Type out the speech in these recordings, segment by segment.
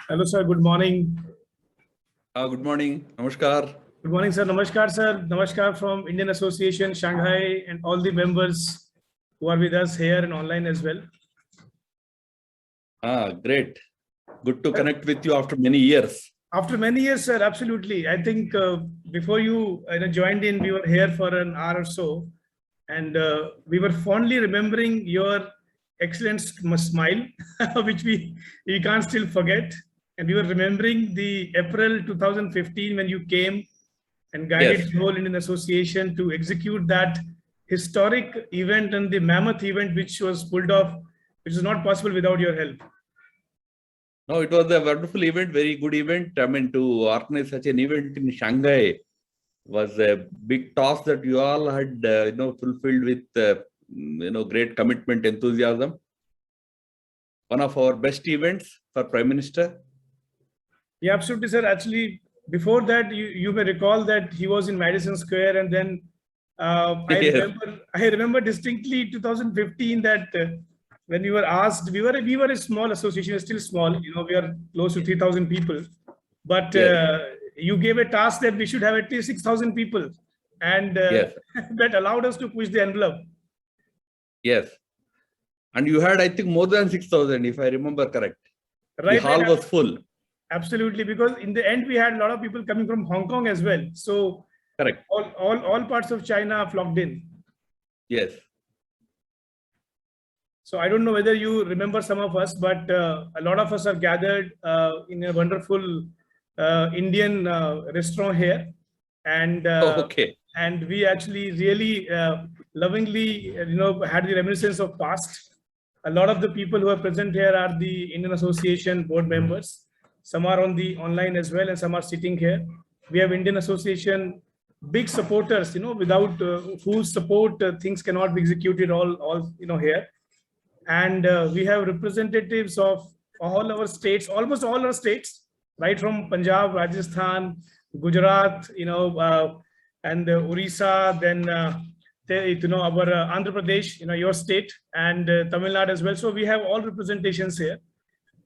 Hello, sir. Good morning. Good morning. Namaskar. Good morning, sir. Namaskar, sir. Namaskar from Indian Association, Shanghai, and all the members who are with us here and online as well. Great. Good to connect with you after many years. After many years, sir, absolutely. I think before you joined in, we were here for an hour or so, and we were fondly remembering your excellent smile, which we can't still forget. And we were remembering the April 2015 when you came and guided Yes. the whole Indian Association to execute that historic event and the mammoth event which was pulled off, which is not possible without your help. No, it was a wonderful event, very good event. I mean, to organize such an event in Shanghai was a big task that you all had, fulfilled with, great commitment, enthusiasm. One of our best events for Prime Minister. Yeah, absolutely, sir. Actually, before that, you may recall that he was in Madison Square, and then Yes. I remember distinctly 2015 that when we were asked, we were a small association, still small. We are close to 3,000 people, but Yes. you gave a task that we should have at least 6,000 people, and Yes. that allowed us to push the envelope. Yes. And you had, I think, more than 6,000, if I remember correct. Right, the hall right. was full. Absolutely, because in the end we had a lot of people coming from Hong Kong as well. So Correct. all parts of China flocked in. Yes. So I don't know whether you remember some of us, but a lot of us are gathered in a wonderful Indian restaurant here, and Okay. and we actually really lovingly had the reminiscence of past. A lot of the people who are present here are the Indian Association board members. Some are on the online as well, and some are sitting here. We have Indian Association big supporters, without whose support things cannot be executed all here. And we have representatives of all our states, almost all our states, right from Punjab, Rajasthan, Gujarat, and Orissa, then our Andhra Pradesh, your state, and Tamil Nadu as well. So we have all representations here.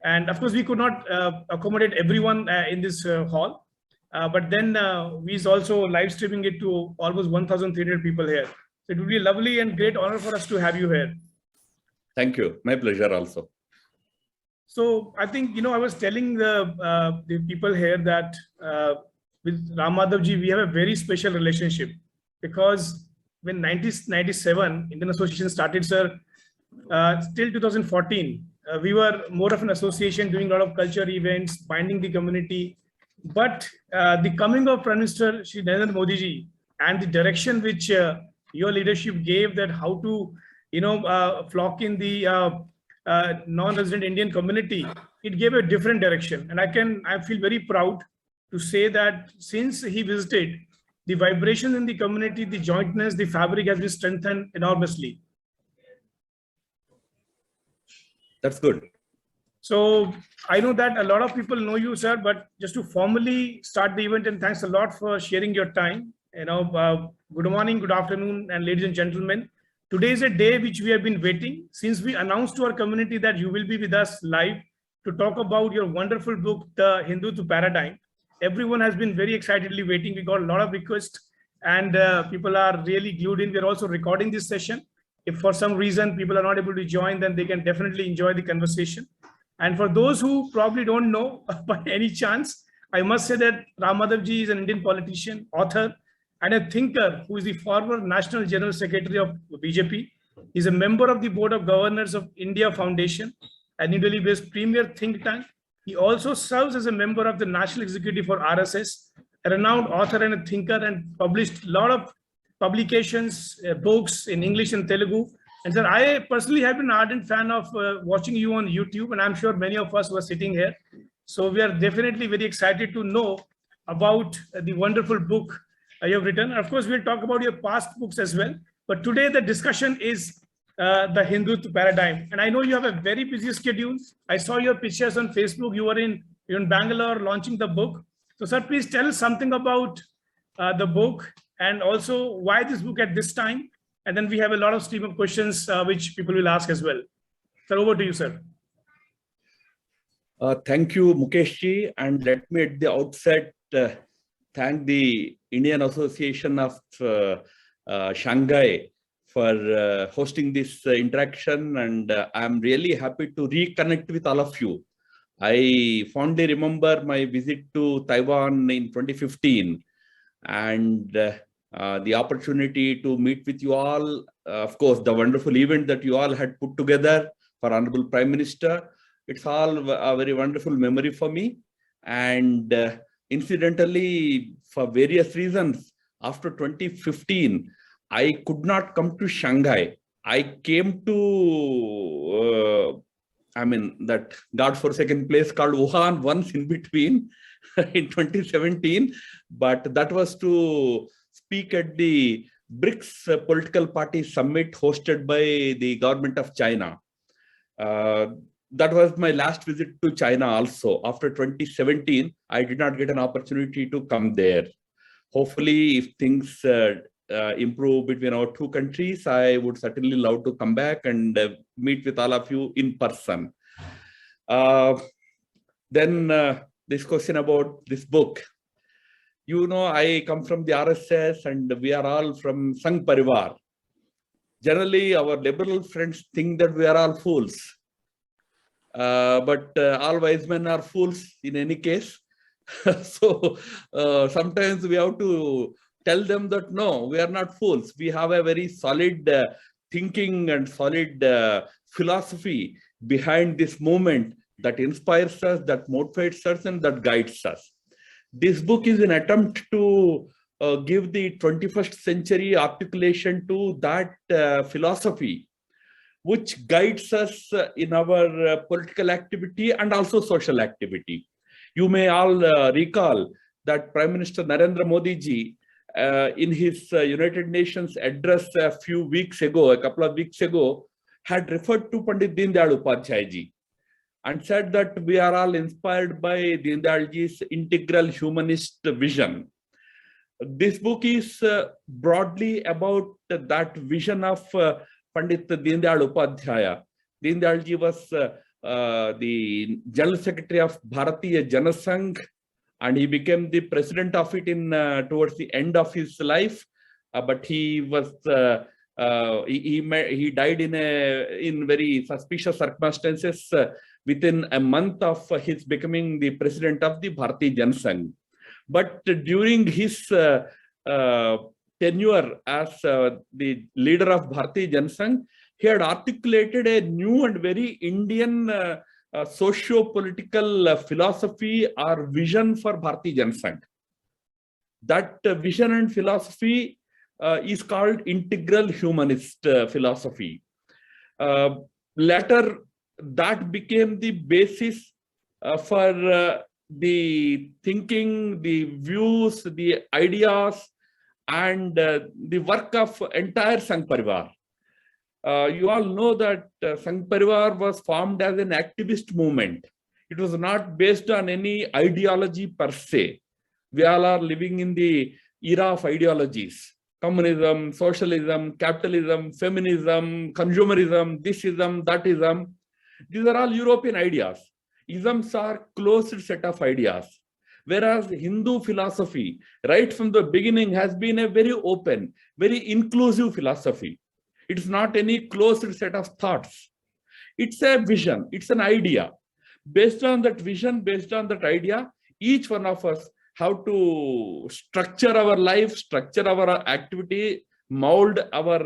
And of course, we could not accommodate everyone in this hall. But then we is also live streaming it to almost 1,300 people here. So it would be a lovely and great honor for us to have you here. Thank you. My pleasure also. So I think, I was telling the people here that with Madhav ji, we have a very special relationship, because when 1997 Indian Association started, sir, till 2014, we were more of an association doing a lot of culture events, binding the community. But the coming of Prime Minister Shri Narendra Modi ji and the direction which your leadership gave, that how to flock in the non-resident Indian community, it gave a different direction. And I feel very proud to say that since he visited, the vibration in the community, the jointness, the fabric has been strengthened enormously. That's good. So I know that a lot of people know you, sir, but just to formally start the event, and thanks a lot for sharing your time. Good morning, good afternoon, and ladies and gentlemen. Today is a day which we have been waiting since we announced to our community that you will be with us live to talk about your wonderful book, The Hindutva Paradigm. Everyone has been very excitedly waiting. We got a lot of requests, and people are really glued in. We're also recording this session. If for some reason people are not able to join, then they can definitely enjoy the conversation. And for those who probably don't know by any chance, I must say that Madhav ji is an Indian politician, author, and a thinker who is the former National General Secretary of BJP. He's a member of the Board of Governors of India Foundation, a New Delhi-based premier think tank. He also serves as a member of the National Executive for RSS, a renowned author and a thinker, and published a lot of publications, books in English and Telugu. And sir, I personally have been an ardent fan of watching you on YouTube, and I'm sure many of us who are sitting here. So we are definitely very excited to know about the wonderful book you have written. And of course, we'll talk about your past books as well. But today the discussion is the Hindutva paradigm. And I know you have a very busy schedule. I saw your pictures on Facebook. You're in Bangalore launching the book. So sir, please tell us something about the book, and also why this book at this time. And then we have a lot of stream of questions which people will ask as well. Sir, over to you, sir. Thank you, Mukeshji, and let me at the outset thank the Indian Association of Shanghai for hosting this interaction, and I'm really happy to reconnect with all of you. I fondly remember my visit to Taiwan in 2015 and the opportunity to meet with you all. Of course, the wonderful event that you all had put together for Honorable Prime Minister. It's all a very wonderful memory for me. And incidentally, for various reasons, after 2015, I could not come to Shanghai. I came to that God-forsaken place called Wuhan once in between in 2017, but that was to speak at the BRICS political party summit hosted by the government of China. That was my last visit to China also. After 2017, I did not get an opportunity to come there. Hopefully, if things improve between our two countries, I would certainly love to come back and meet with all of you in person. Then this question about this book. You know, I come from the RSS and we are all from Sangh Parivar. Generally, our liberal friends think that we are all fools. But all wise men are fools in any case. So sometimes we have to tell them that no, we are not fools. We have a very solid thinking and solid philosophy behind this movement that inspires us, that motivates us, and that guides us. This book is an attempt to give the 21st century articulation to that philosophy, which guides us in our political activity and also social activity. You may all recall that Prime Minister Narendra Modi ji, in his United Nations address a couple of weeks ago, had referred to Pandit Deendayal Upadhyay ji and said that we are all inspired by Deendayal ji's integral humanist vision. This book is broadly about that vision of Pandit Deendayal Upadhyaya. Deendayal ji was the General Secretary of Bharatiya Janasangh, and he became the president of it in towards the end of his life. But he was he died in very suspicious circumstances within a month of his becoming the president of the Bharatiya Janasangh. But during his tenure as the leader of Bharatiya Janasangh, he had articulated a new and very Indian socio-political philosophy or vision for Bharatiya Janasangh. That vision and philosophy is called integral humanist philosophy. Later, that became the basis for the thinking, the views, the ideas, and the work of entire Sangh Parivar. You all know that Sangh Parivar was formed as an activist movement. It was not based on any ideology per se. We all are living in the era of ideologies: communism, socialism, capitalism, feminism, consumerism, thisism, thatism. These are all European ideas. Isms are closed set of ideas. Whereas Hindu philosophy, right from the beginning, has been a very open, very inclusive philosophy. It's not any closed set of thoughts. It's a vision, it's an idea. Based on that vision, based on that idea, each one of us have to structure our life, structure our activity, mold our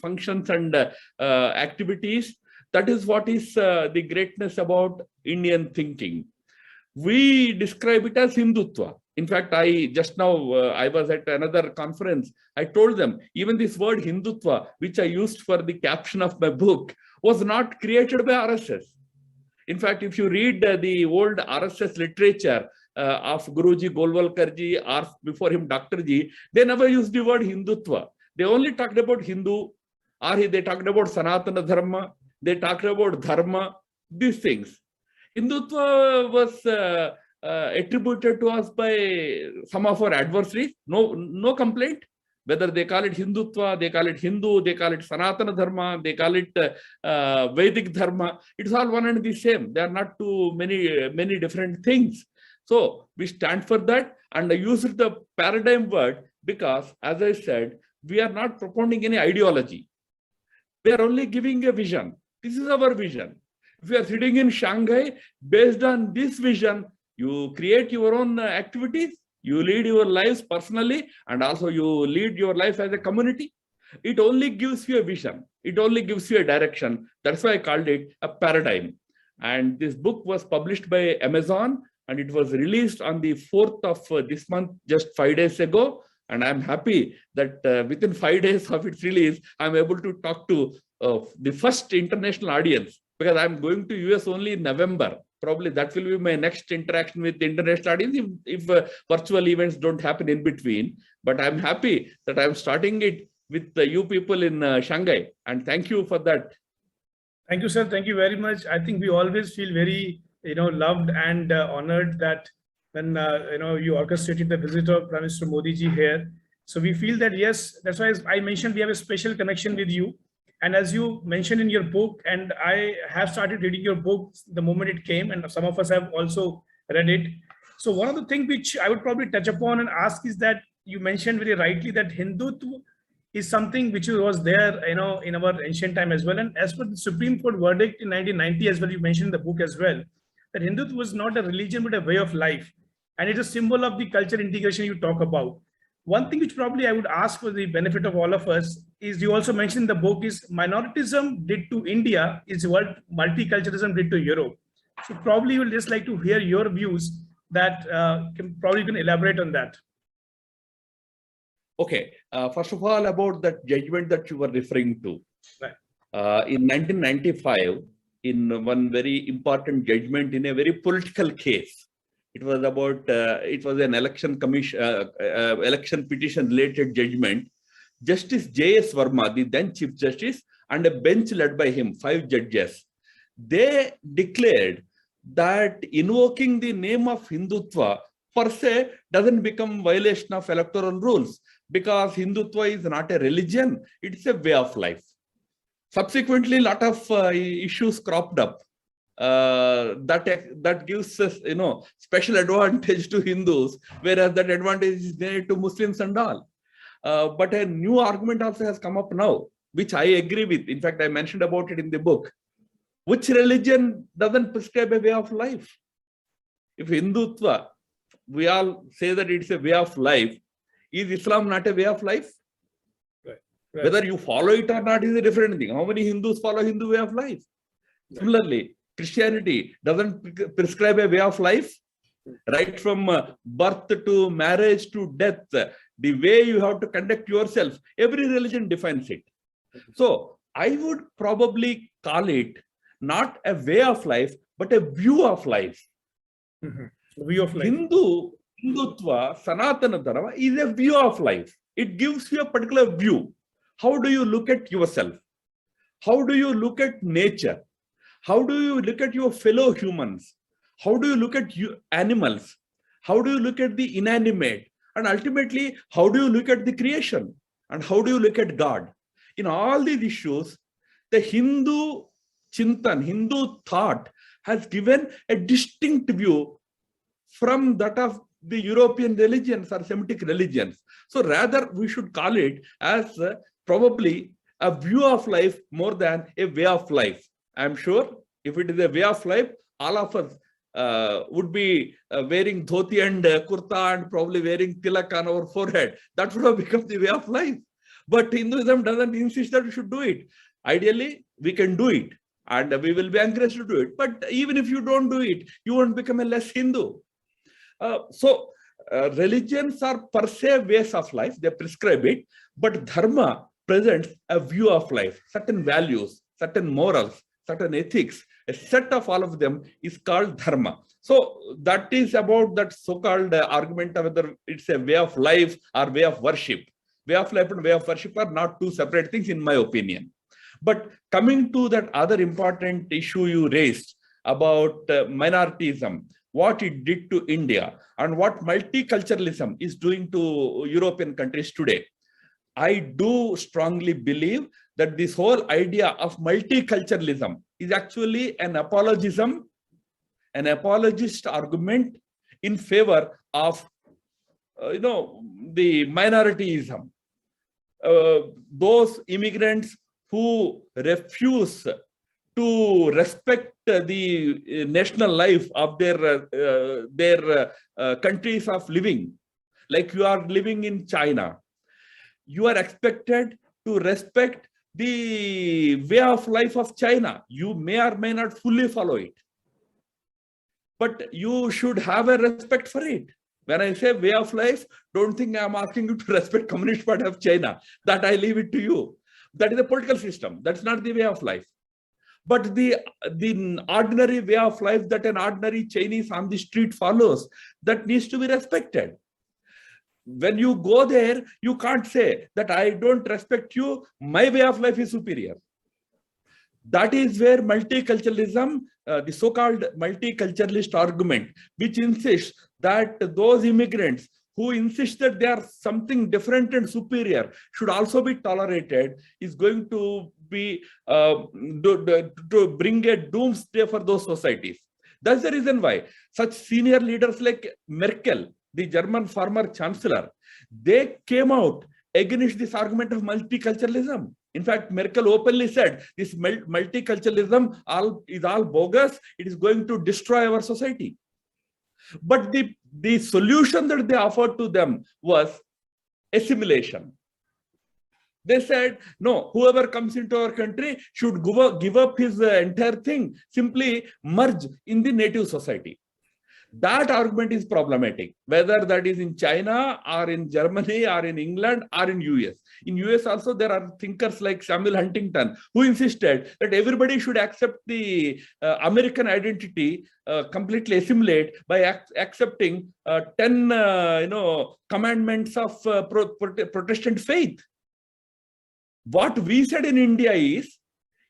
functions and activities. That is what is the greatness about Indian thinking. We describe it as Hindutva. In fact, I just now, I was at another conference. I told them, even this word Hindutva, which I used for the caption of my book, was not created by RSS. In fact, if you read the old RSS literature of Guruji, Golwalkarji, or before him, Dr. Ji, they never used the word Hindutva. They only talked about Hindu, or they talked about Sanatana Dharma, they talked about Dharma, these things. Hindutva was attributed to us by some of our adversaries. No complaint. Whether they call it Hindutva, they call it Hindu, they call it Sanatana Dharma, they call it Vedic Dharma. It's all one and the same. They are not too many different things. So we stand for that, and I use the paradigm word because, as I said, we are not propounding any ideology. We are only giving a vision. This is our vision. If you are sitting in Shanghai, based on this vision, you create your own activities, you lead your lives personally, and also you lead your life as a community. It only gives you a vision. It only gives you a direction. That's why I called it a paradigm. And this book was published by Amazon, and it was released on the 4th of this month, just 5 days ago. And I'm happy that within 5 days of its release, I'm able to talk to the first international audience, because I'm going to US only in November. Probably that will be my next interaction with the international audience if virtual events don't happen in between. But I'm happy that I'm starting it with you people in Shanghai. And thank you for that. Thank you, sir. Thank you very much. I think we always feel very, loved and honored that when, you orchestrated the visit of Prime Minister Modi ji here. So we feel that, yes, that's why I mentioned we have a special connection with you. And as you mentioned in your book, and I have started reading your book the moment it came, and some of us have also read it. So one of the things which I would probably touch upon and ask is that you mentioned very rightly that Hindutva is something which was there, in our ancient time as well. And as per the Supreme Court verdict in 1990 as well, you mentioned in the book as well, that Hindutva was not a religion, but a way of life. And it's a symbol of the culture integration you talk about. One thing which probably I would ask for the benefit of all of us is, you also mentioned in the book, is minoritism did to India is what multiculturalism did to Europe. So probably we'll just like to hear your views that probably you can elaborate on that. Okay. First of all, about that judgment that you were referring to. Right. In 1995, in one very important judgment in a very political case, it was about, it was an election petition related judgment. Justice J.S. Verma, the then Chief Justice, and a bench led by him, 5 judges, they declared that invoking the name of Hindutva per se doesn't become violation of electoral rules, because Hindutva is not a religion, it's a way of life. Subsequently, a lot of issues cropped up. That gives us, special advantage to Hindus, whereas that advantage is there to Muslims and all. But a new argument also has come up now, which I agree with. In fact, I mentioned about it in the book. Which religion doesn't prescribe a way of life? If Hindutva, we all say that it's a way of life, is Islam not a way of life? Right. Right. Whether you follow it or not is a different thing. How many Hindus follow Hindu way of life? Right. Similarly, Christianity doesn't prescribe a way of life, right from birth to marriage to death. The way you have to conduct yourself, every religion defines it. So I would probably call it not a way of life, but a view of life. View of life. Hindutva, Sanatana Dharma is a view of life. It gives you a particular view. How do you look at yourself? How do you look at nature? How do you look at your fellow humans? How do you look at animals? How do you look at the inanimate? And ultimately, how do you look at the creation? And how do you look at God? In all these issues, the Hindu Chintan, Hindu thought has given a distinct view from that of the European religions or Semitic religions. So rather, we should call it as probably a view of life more than a way of life. I'm sure if it is a way of life, all of us would be wearing dhoti and kurta and probably wearing tilak on our forehead. That would have become the way of life. But Hinduism doesn't insist that we should do it. Ideally, we can do it and we will be encouraged to do it. But even if you don't do it, you won't become a less Hindu. Religions are per se ways of life. They prescribe it. But dharma presents a view of life, certain values, certain morals, certain ethics. A set of all of them is called dharma. So that is about that so-called argument of whether it's a way of life or way of worship. Way of life and way of worship are not two separate things, in my opinion. But coming to that other important issue you raised about minorityism, what it did to India and what multiculturalism is doing to European countries today. I do strongly believe that this whole idea of multiculturalism is actually an apologism, an apologist argument in favor of, the minorityism. Those immigrants who refuse to respect the national life of their countries of living, like you are living in China, you are expected to respect the way of life of China. You may or may not fully follow it, but you should have a respect for it. When I say way of life, don't think I'm asking you to respect Communist Party of China. That I leave it to you. That is a political system. That's not the way of life. But the ordinary way of life that an ordinary Chinese on the street follows, that needs to be respected. When you go there, you can't say that I don't respect you, my way of life is superior. That is where multiculturalism, the so-called multiculturalist argument, which insists that those immigrants who insist that they are something different and superior should also be tolerated, is going to be to bring a doomsday for those societies. That's the reason why such senior leaders like Merkel, the German former chancellor, they came out against this argument of multiculturalism. In fact, Merkel openly said this multiculturalism is all bogus. It is going to destroy our society. But the solution that they offered to them was assimilation. They said, no, whoever comes into our country should give up his entire thing, simply merge in the native society. That argument is problematic, whether that is in China or in Germany or in England or in US. In US also, there are thinkers like Samuel Huntington who insisted that everybody should accept the American identity, completely assimilate by accepting 10 commandments of Protestant faith. What we said in India is,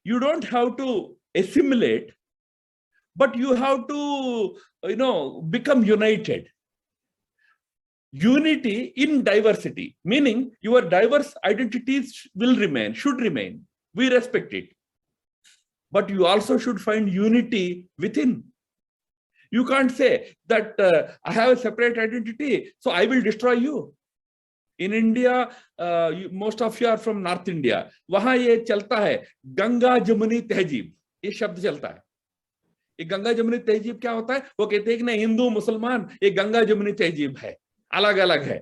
you don't have to assimilate, but you have to, become united. Unity in diversity, meaning your diverse identities will remain, should remain. We respect it. But you also should find unity within. You can't say that I have a separate identity, so I will destroy you. In India, most of you are from North India. वहां ये चलता है गंगा जमुनी तहजीब, ये शब्द चलता है. ये गंगा जमुनी तहजीब क्या होता है? वो कहते हैं कि नहीं, हिंदू मुसलमान ये गंगा जमुनी तहजीब है, अलग अलग है.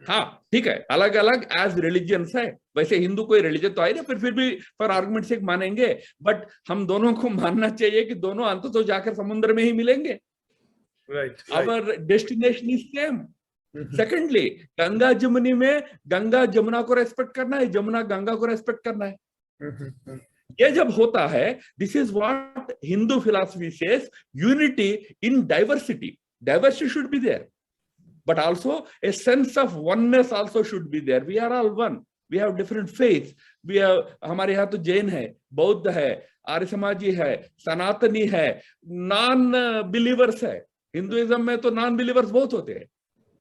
हाँ ठीक है, अलग अलग एज रिलीजियंस है. वैसे हिंदू कोई रिलीजन तो है ना, फिर भी फॉर आर्गुमेंट से मानेंगे, बट हम दोनों को मानना चाहिए कि दोनों अंत तो जाकर समुद्र में ही मिलेंगे. Our destination is same. Secondly, Ganga Jamuni में गंगा जमुना को रेस्पेक्ट करना है, जमुना गंगा को रेस्पेक्ट करना है. ये जब होता है, this is what Hindu philosophy says, unity in diversity. Diversity should be there, but also a sense of oneness also should be there. We are all one. We have different faiths. We have, हमारे यहाँ तो जैन है, बौद्ध है, आर्य समाजी है, सनातनी है, नॉन बिलीवर्स है. हिंदुइज्म में तो नॉन बिलीवर्स बहुत होते हैं.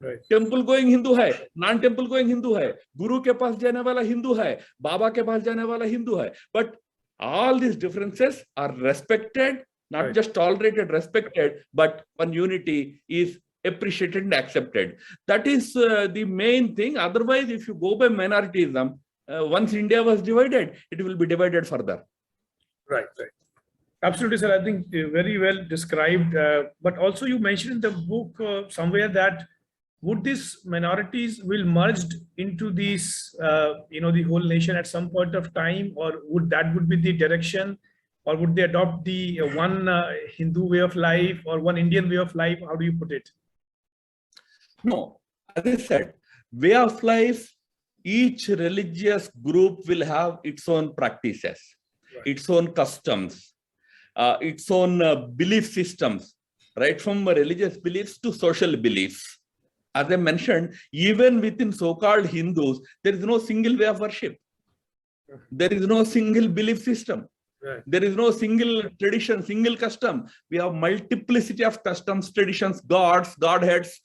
टेम्पल गोइंग हिंदू है, नॉन टेम्पल गोइंग हिंदू है, गुरु के पास जाने वाला हिंदू है, बाबा के पास जाने वाला हिंदू है. But all these differences are respected, not just tolerated, respected, but one unity is appreciated and accepted. That is the main thing. Otherwise, if you go by minorityism, once India was divided, it will be divided further. Right. Absolutely, sir. I think very well described. But also you mentioned in the book somewhere that would these minorities will merged into these, the whole nation at some point of time, or would be the direction, or would they adopt the one Hindu way of life or one Indian way of life? How do you put it? No, as I said, way of life, each religious group will have its own practices, its own customs, its own belief systems, right from religious beliefs to social beliefs. As I mentioned, even within so-called Hindus, there is no single way of worship. There is no single belief system. There is no single tradition, single custom. We have multiplicity of customs, traditions, gods, godheads.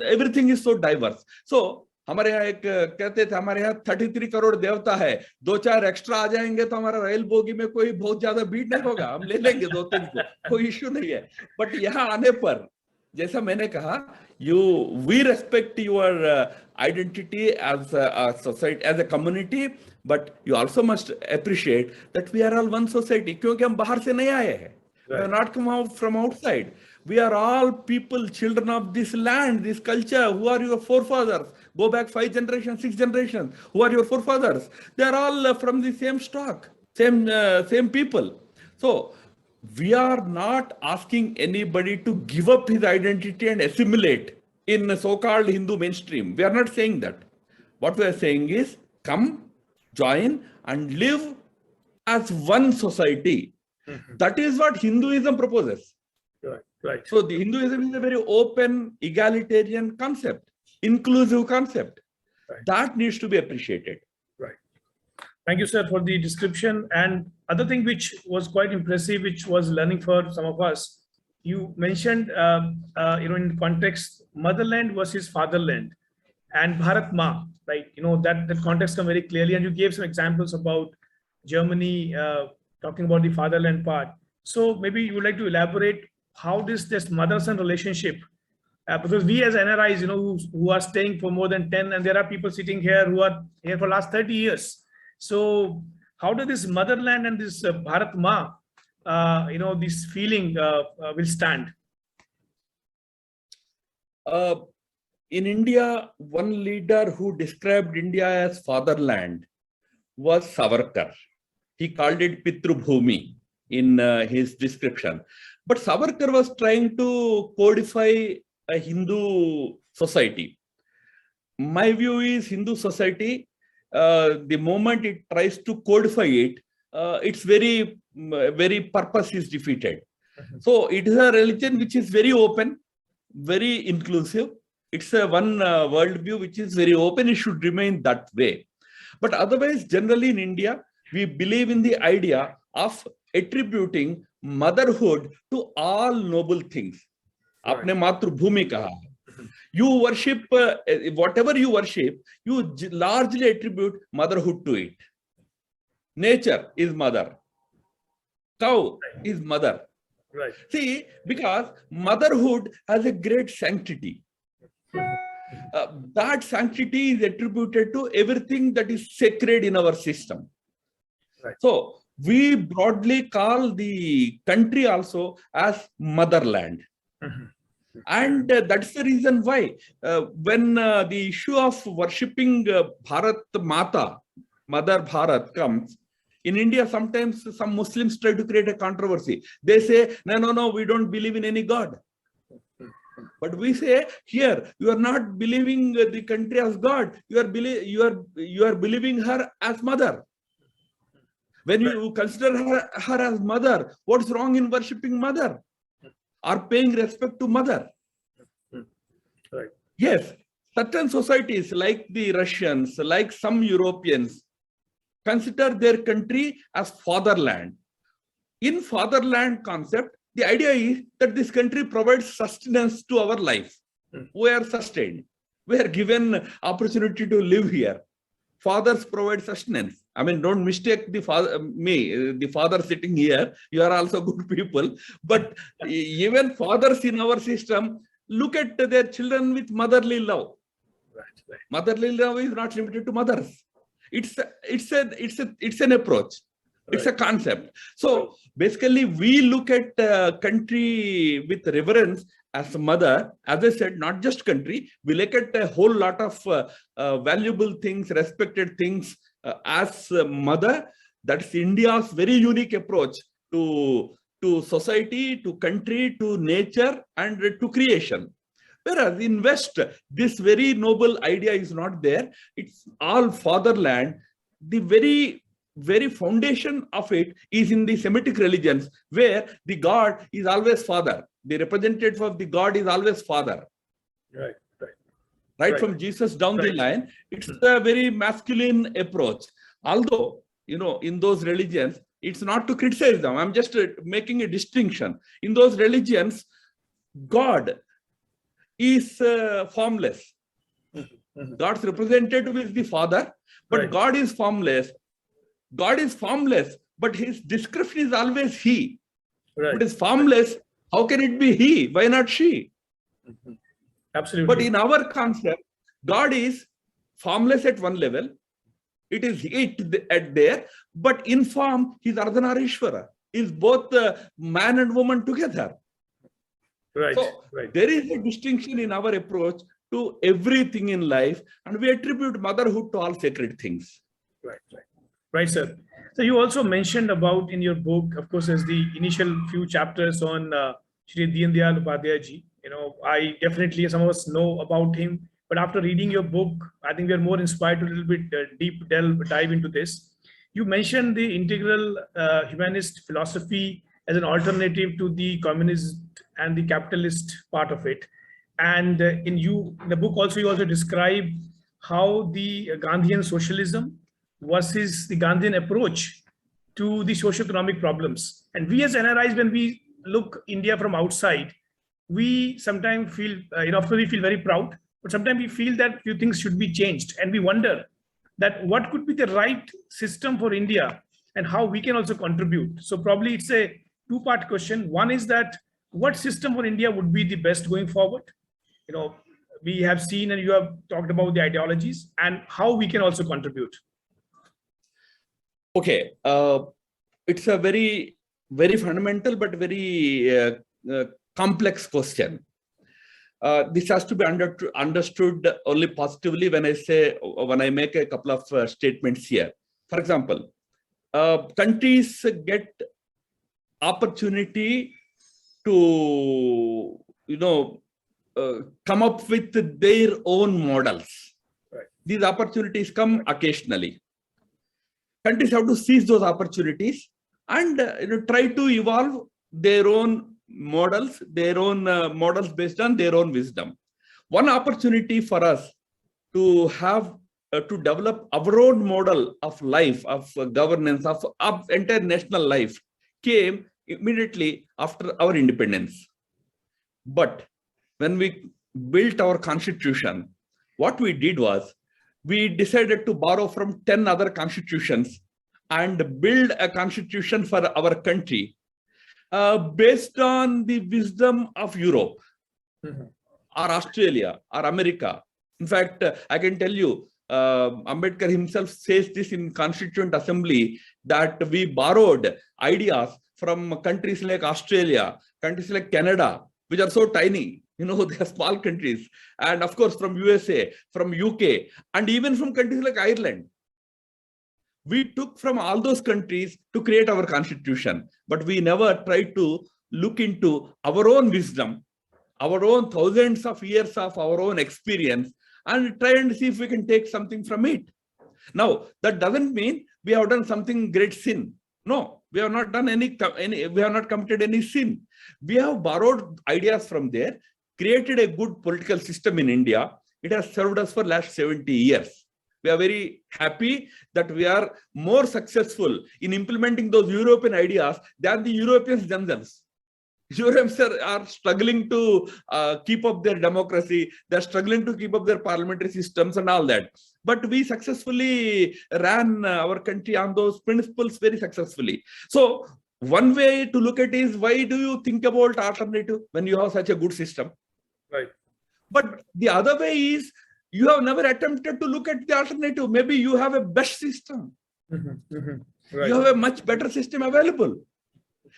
Everything is so diverse. So हमारे यहाँ एक कहते थे, हमारे यहाँ 33 करोड़ देवता है, 2-4 extra आ जाएंगे तो हमारा रेल बोगी में कोई बहुत ज्यादा भीड़ नहीं होगा, हम ले लेंगे 2-3 को, कोई इश्यू नहीं है। बट यहाँ आने पर जैसा मैंने कहा, we respect your identity as a society, as a community, but you also must appreciate that we are all one society, क्योंकि हम बाहर से नहीं आए हैं. We have not come out from outside. We are all people, children of this land, this culture. Who are your forefathers? Go back 5 generations, 6 generations. Who are your forefathers? They are all from the same stock, same people. So we are not asking anybody to give up his identity and assimilate in so-called Hindu mainstream. We are not saying that. What we are saying is, come, join, and live as one society. That is what Hinduism proposes. Right. So the Hinduism is a very open, egalitarian concept, inclusive concept. Right. That needs to be appreciated. Right. Thank you, sir, for the description. And other thing which was quite impressive, which was learning for some of us, you mentioned, in the context, motherland versus fatherland and Bharat Ma, right? That context come very clearly. And you gave some examples about Germany, talking about the fatherland part. So maybe you would like to elaborate how this mother-son relationship, because we as NRIs, who are staying for more than 10, and there are people sitting here who are here for last 30 years. So how does this motherland and this Bharat Ma, this feeling will stand? In India, one leader who described India as fatherland was Savarkar. He called it Pitrubhumi in his description. But Savarkar was trying to codify a Hindu society. My view is Hindu society, the moment it tries to codify it, its very purpose is defeated. So it is a religion which is very open, very inclusive. It's a one worldview which is very open. It should remain that way. But otherwise, generally in India, we believe in the idea of attributing motherhood to all noble things. Aapne Matrubhumi kaha. You worship, whatever you worship, you largely attribute motherhood to it. Nature is mother. Cow is mother. Right. See, because motherhood has a great sanctity. That sanctity is attributed to everything that is sacred in our system. Right. So we broadly call the country also as motherland. And that's the reason why when the issue of worshipping Bharat Mata, Mother Bharat comes, in India, sometimes some Muslims try to create a controversy. They say, no, we don't believe in any God. But we say, here, you are not believing the country as God. You are believing her as mother. When you consider her as mother, what's wrong in worshipping mother? Or paying respect to mother? Right. Yes, certain societies like the Russians, like some Europeans, consider their country as fatherland. In fatherland concept, the idea is that this country provides sustenance to our life. We are sustained. We are given opportunity to live here. Fathers provide sustenance. I mean, don't mistake the father sitting here. You are also good people. But even fathers in our system look at their children with motherly love. Right. Motherly love is not limited to mothers. It's an approach. It's a concept. So basically, we look at country with reverence as a mother. As I said, not just country. We look at a whole lot of valuable things, respected things as a mother. That's India's very unique approach to society, to country, to nature, and to creation. Whereas in West, this very noble idea is not there. It's all fatherland. The very foundation of it is in the Semitic religions, where the God is always father. The representative of the God is always father. Right from Jesus down the line, it's a very masculine approach. Although, in those religions, it's not to criticize them. I'm just making a distinction. In those religions, God is formless. God's representative is the Father, but Right. God is formless. God is formless, but his description is always he. Right. If it is formless, how can it be he? Why not she? Absolutely. But in our concept, God is formless at one level. It is it at there, but in form, he's Ardhanarishwara. Is both man and woman together. Right. So Right. there is a distinction in our approach to everything in life, and we attribute motherhood to all sacred things. Right. Right. Right, sir. So you also mentioned about in your book, of course, as the initial few chapters on Shri Deen Dayal Upadhyay ji. I definitely, some of us know about him, but after reading your book, I think we are more inspired to a little bit dive into this. You mentioned the integral humanist philosophy as an alternative to the communist and the capitalist part of it. And in the book also, you also describe how the Gandhian socialism versus the Gandhian approach to the socio-economic problems. And we as NRIs, when we look India from outside, we sometimes feel, of course, we feel very proud, but sometimes we feel that few things should be changed. And we wonder that what could be the right system for India and how we can also contribute. So probably it's a two-part question. One is that what system for India would be the best going forward? We have seen and you have talked about the ideologies and how we can also contribute. Okay, it's a very, very fundamental but very complex question. This has to be understood only positively when I make a couple of statements here. For example, countries get opportunity to come up with their own models. Right. These opportunities come occasionally. Countries have to seize those opportunities and try to evolve their own models based on their own wisdom. One opportunity for us to have to develop our own model of life, of governance, of entire national life came immediately after our independence. But when we built our constitution, what we did was we decided to borrow from 10 other constitutions and build a constitution for our country based on the wisdom of Europe or Australia or America. In fact, I can tell you, Ambedkar himself says this in Constituent Assembly that we borrowed ideas from countries like Australia, countries like Canada, which are so tiny. They are small countries. And of course, from USA, from UK, and even from countries like Ireland. We took from all those countries to create our constitution, but we never tried to look into our own wisdom, our own thousands of years of our own experience, and try and see if we can take something from it. Now, that doesn't mean we have done something great sin. No, we have not done we have not committed any sin. We have borrowed ideas from there, created a good political system in India. It has served us for last 70 years. We are very happy that we are more successful in implementing those European ideas than the Europeans themselves. Europeans are struggling to keep up their democracy. They're struggling to keep up their parliamentary systems and all that. But we successfully ran our country on those principles very successfully. So one way to look at it is, why do you think about alternative when you have such a good system? Right. But the other way is, you have never attempted to look at the alternative. Maybe you have a best system. Right. You have a much better system available.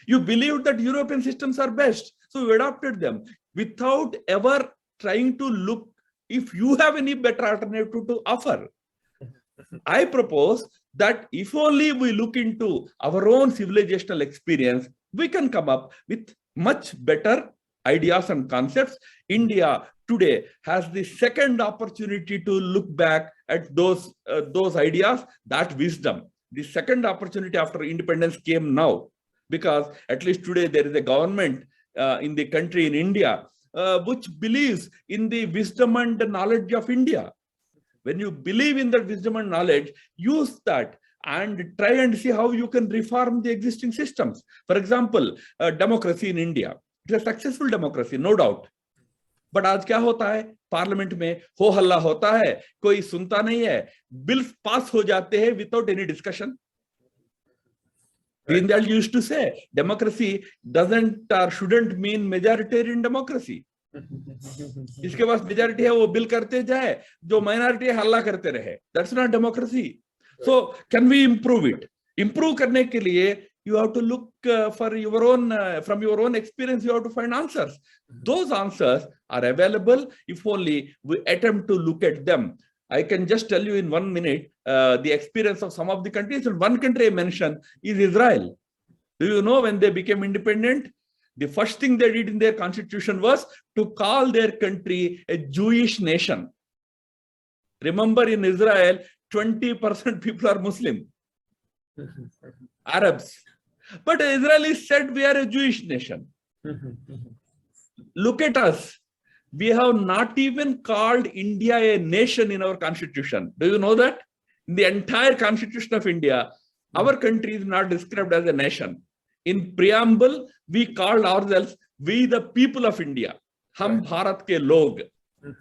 You believe that European systems are best, so you adopted them without ever trying to look if you have any better alternative to offer. I propose that if only we look into our own civilizational experience, we can come up with much better ideas and concepts. India today has the second opportunity to look back at those ideas, that wisdom. The second opportunity after independence came now, because at least today there is a government in the country, in India, which believes in the wisdom and the knowledge of India. When you believe in that wisdom and knowledge, use that and try and see how you can reform the existing systems. For example, democracy in India. It's a successful democracy, no doubt. But आज क्या होता है, parliament में हो हल्ला होता है, कोई सुनता नहीं है, बिल्स पास हो जाते हैं without any discussion. Dindal used to say, democracy doesn't or shouldn't mean majoritarian democracy. जिसके पास मेजॉरिटी है वो बिल करते जाए, जो माइनॉरिटी है हल्ला करते रहे. That's not democracy. So can we improve it? Improve करने के लिए you have to look for your own from your own experience. You have to find answers. Those answers are available if only we attempt to look at them. I can just tell you in 1 minute the experience of some of the countries. And one country I mentioned is Israel. Do you know when they became independent? The first thing they did in their constitution was to call their country a Jewish nation. Remember, in Israel, 20% people are Muslim, Arabs. But Israelis said we are a Jewish nation. Look at us. We have not even called India a nation in our constitution. Do you know that? In the entire constitution of India, our country is not described as a nation. In preamble, we called ourselves, we the people of India. हम भारत के लोग.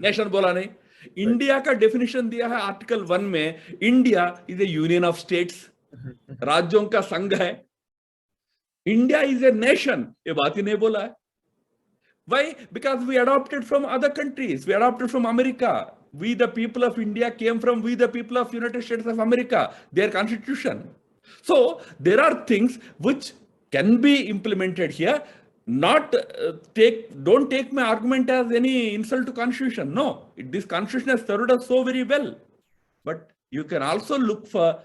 Nation बोला नहीं. India का definition दिया है article 1 में. India is A union of states. राज्यों का संघ है. India is a nation. ये बात ही नहीं बोला है. Why? Because we adopted from other countries. We adopted from America. We the people of India came from we the people of United States of America, their constitution. So there are things which can be implemented here. Not don't take my argument as any insult to constitution. No, this constitution has served us so very well. But you can also look for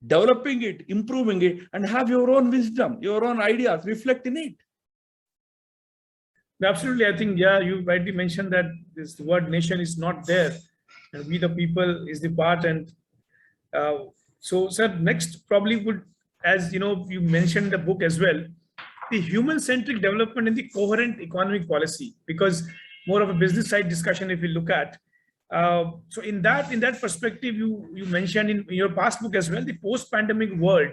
developing it, improving it, and have your own wisdom, your own ideas, reflect in it. Absolutely. I think, yeah, you rightly mentioned that this word nation is not there, and we the people is the part. And so, sir, next probably would, as you know, you mentioned the book as well, the human-centric development in the coherent economic policy, because more of a business side discussion if we look at. So in that perspective, you mentioned in your past book as well, the post-pandemic world,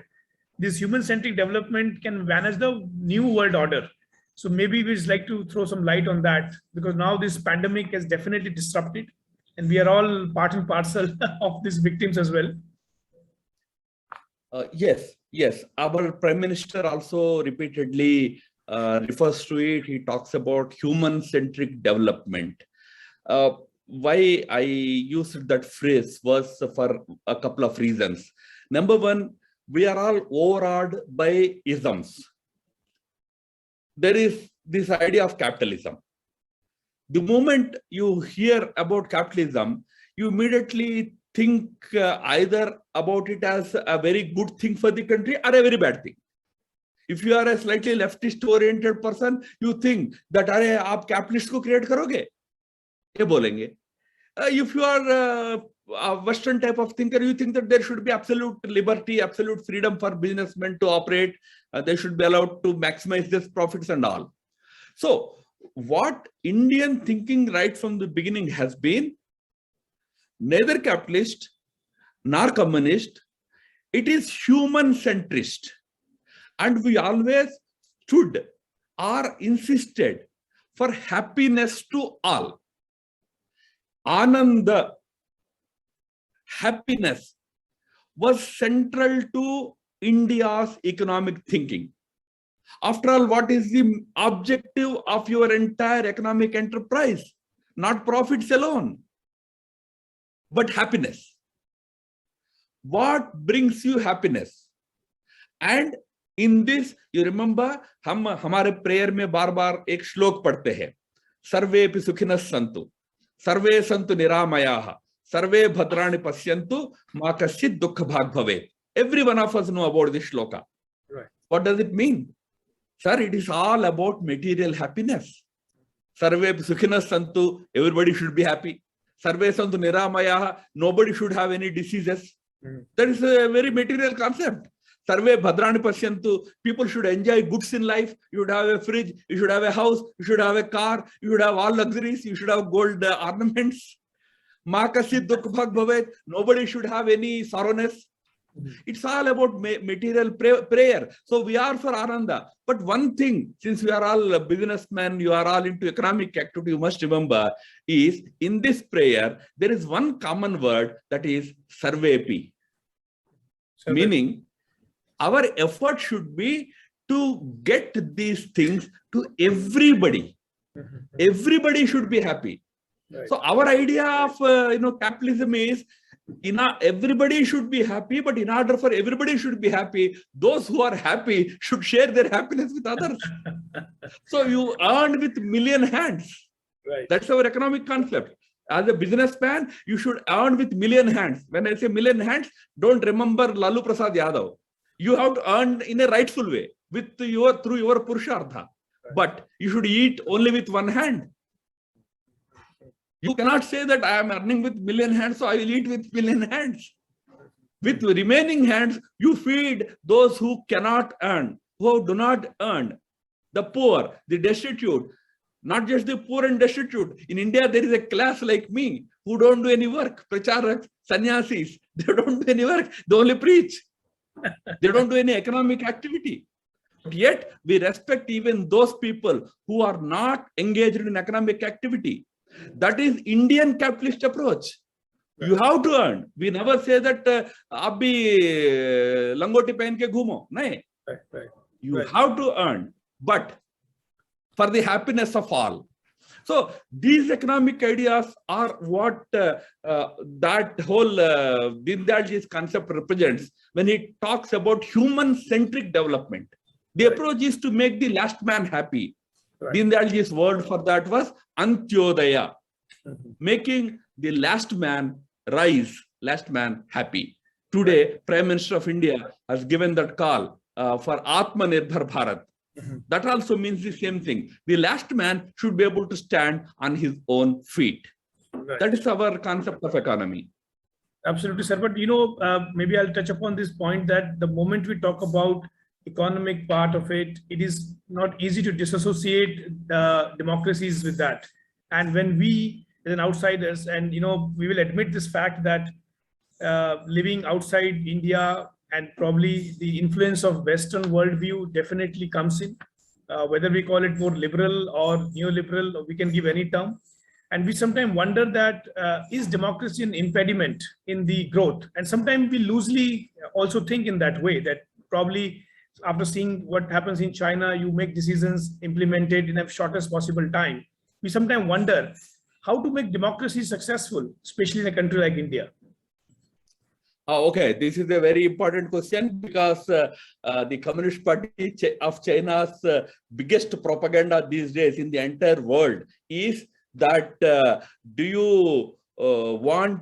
this human-centric development can manage the new world order. So maybe we'd like to throw some light on that, because now this pandemic has definitely disrupted, and we are all part and parcel of these victims as well. Yes. Our Prime Minister also repeatedly refers to it. He talks about human-centric development. Why I used that phrase was for a couple of reasons. Number one, we are all overawed by isms. There is this idea of capitalism. The moment you hear about capitalism, you immediately think either about it as a very good thing for the country or a very bad thing. If you are a slightly leftist oriented person, you think that अरे आप capitalist को create करोगे, ये बोलेंगे. If you are a Western type of thinker, you think that there should be absolute liberty, absolute freedom for businessmen to operate. They should be allowed to maximize their profits and all. So what Indian thinking right from the beginning has been, neither capitalist nor communist, it is human centrist. And we always stood or insisted for happiness to all. Ananda, happiness, was central to India's economic thinking. After all, what is the objective of your entire economic enterprise? Not profits alone, but happiness. What brings you happiness? And in this, you remember, हम हमारे prayer में बार बार एक श्लोक पढ़ते हैं, सर्वेपि सुखिनः सन्तु, सर्वे सन्तु निरामयाः, सर्वे भद्राणि पश्यन्तु, मा कश्चित् दुःखभाग् भवेत्. Every one of us know about this shloka. Right. What does it mean? Sir, it is all about material happiness. Sarve sukhinas santu, everybody should be happy. Sarve santu niramayaha, nobody should have any diseases. That is a very material concept. Sarve bhadrani pasyantu, people should enjoy goods in life. You should have a fridge, you should have a house, you should have a car, you should have all luxuries, you should have gold ornaments. Ma kasit dukh bhag bhavet, nobody should have any sorrowness. It's all about material prayer. So we are for Ananda. But one thing, since we are all businessmen, you are all into economic activity, you must remember is in this prayer, there is one common word that is sarvepi. Meaning our effort should be to get these things to everybody. Everybody should be happy. Right. So our idea of capitalism is everybody should be happy, but in order for everybody should be happy, those who are happy should share their happiness with others. So you earn with million hands. Right. That's our economic concept. As a businessman, you should earn with million hands. When I say million hands, don't remember Lalu Prasad Yadav. You have to earn in a rightful way through your Purushartha. Right. But you should eat only with one hand. You cannot say that I am earning with million hands, so I will eat with million hands. With remaining hands, you feed those who cannot earn, who do not earn, the poor, the destitute, not just the poor and destitute. In India, there is a class like me who don't do any work. Pracharaks, sannyasis, they don't do any work. They only preach. They don't do any economic activity. Yet, we respect even those people who are not engaged in economic activity. That is Indian capitalist approach. Right. You have to earn. We never say that aap bhi langoti pehen ke ghumo. Nahin. Right. You have to earn, but for the happiness of all. So these economic ideas are what that whole Deen Dayalji's concept represents when he talks about human-centric development. The approach is to make the last man happy. Right. Deen Dayalji's word for that was Antyodaya, making the last man rise, last man happy. Today, Prime Minister of India has given that call for Atmanirbhar Bharat. That also means the same thing. The last man should be able to stand on his own feet. Right. That is our concept of economy. Absolutely, sir. But maybe I'll touch upon this point that the moment we talk about economic part of it, it is not easy to disassociate democracies with that. And when we, as an outsiders, and we will admit this fact that living outside India and probably the influence of Western worldview definitely comes in, whether we call it more liberal or neoliberal, or we can give any term. And we sometimes wonder that is democracy an impediment in the growth? And sometimes we loosely also think in that way, that probably after seeing what happens in China, you make decisions implemented in a shortest possible time. We sometimes wonder how to make democracy successful, especially in a country like India. Okay, this is a very important question because the Communist Party of China's biggest propaganda these days in the entire world is that do you want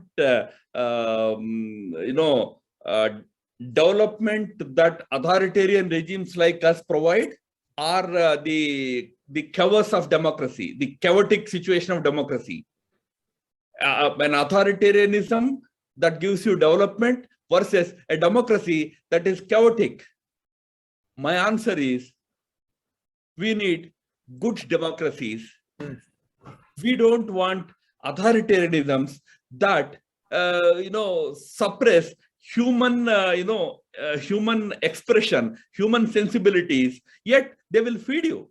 development that authoritarian regimes like us provide, or the chaos of democracy, the chaotic situation of democracy, an authoritarianism that gives you development versus a democracy that is chaotic? My answer is we need good democracies. We don't want authoritarianisms that suppress human human expression, human sensibilities, yet they will feed you.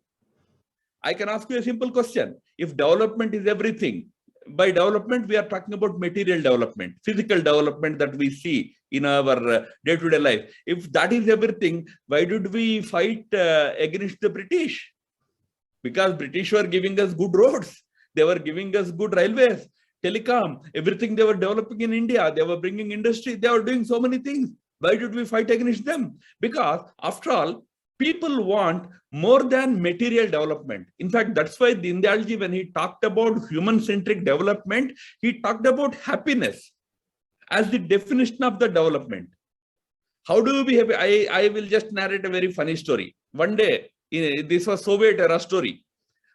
I can ask you a simple question. If development is everything, by development we are talking about material development, physical development that we see in our day-to-day life. If that is everything, why did we fight against the British? Because British were giving us good roads, they were giving us good railways, telecom, everything they were developing in India, they were bringing industry, they were doing so many things. Why did we fight against them? Because after all, people want more than material development. In fact, that's why Deen Dayalji, when he talked about human-centric development, he talked about happiness as the definition of the development. How do you be happy? I will just narrate a very funny story. One day, this was Soviet era story.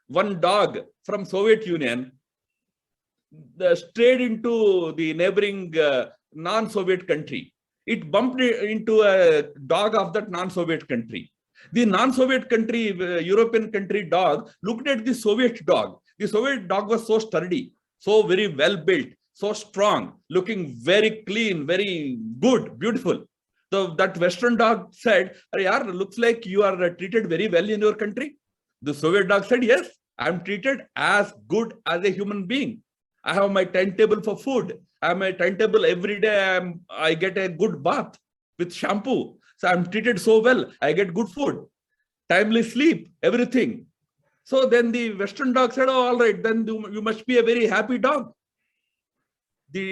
One dog from Soviet Union strayed into the neighboring non-Soviet country. It bumped into a dog of that non-Soviet country. The non-Soviet country, European country dog looked at the Soviet dog. The Soviet dog was so sturdy, so very well built, so strong, looking very clean, very good, beautiful. So that Western dog said, "Arey yaar, looks like you are treated very well in your country." The Soviet dog said, "Yes, I am treated as good as a human being. I have my timetable for food. I have my timetable every day. I get a good bath with shampoo. So I'm treated so well. I get good food, timely sleep, everything." So then the Western dog said, "Oh, all right, then you must be a very happy dog." The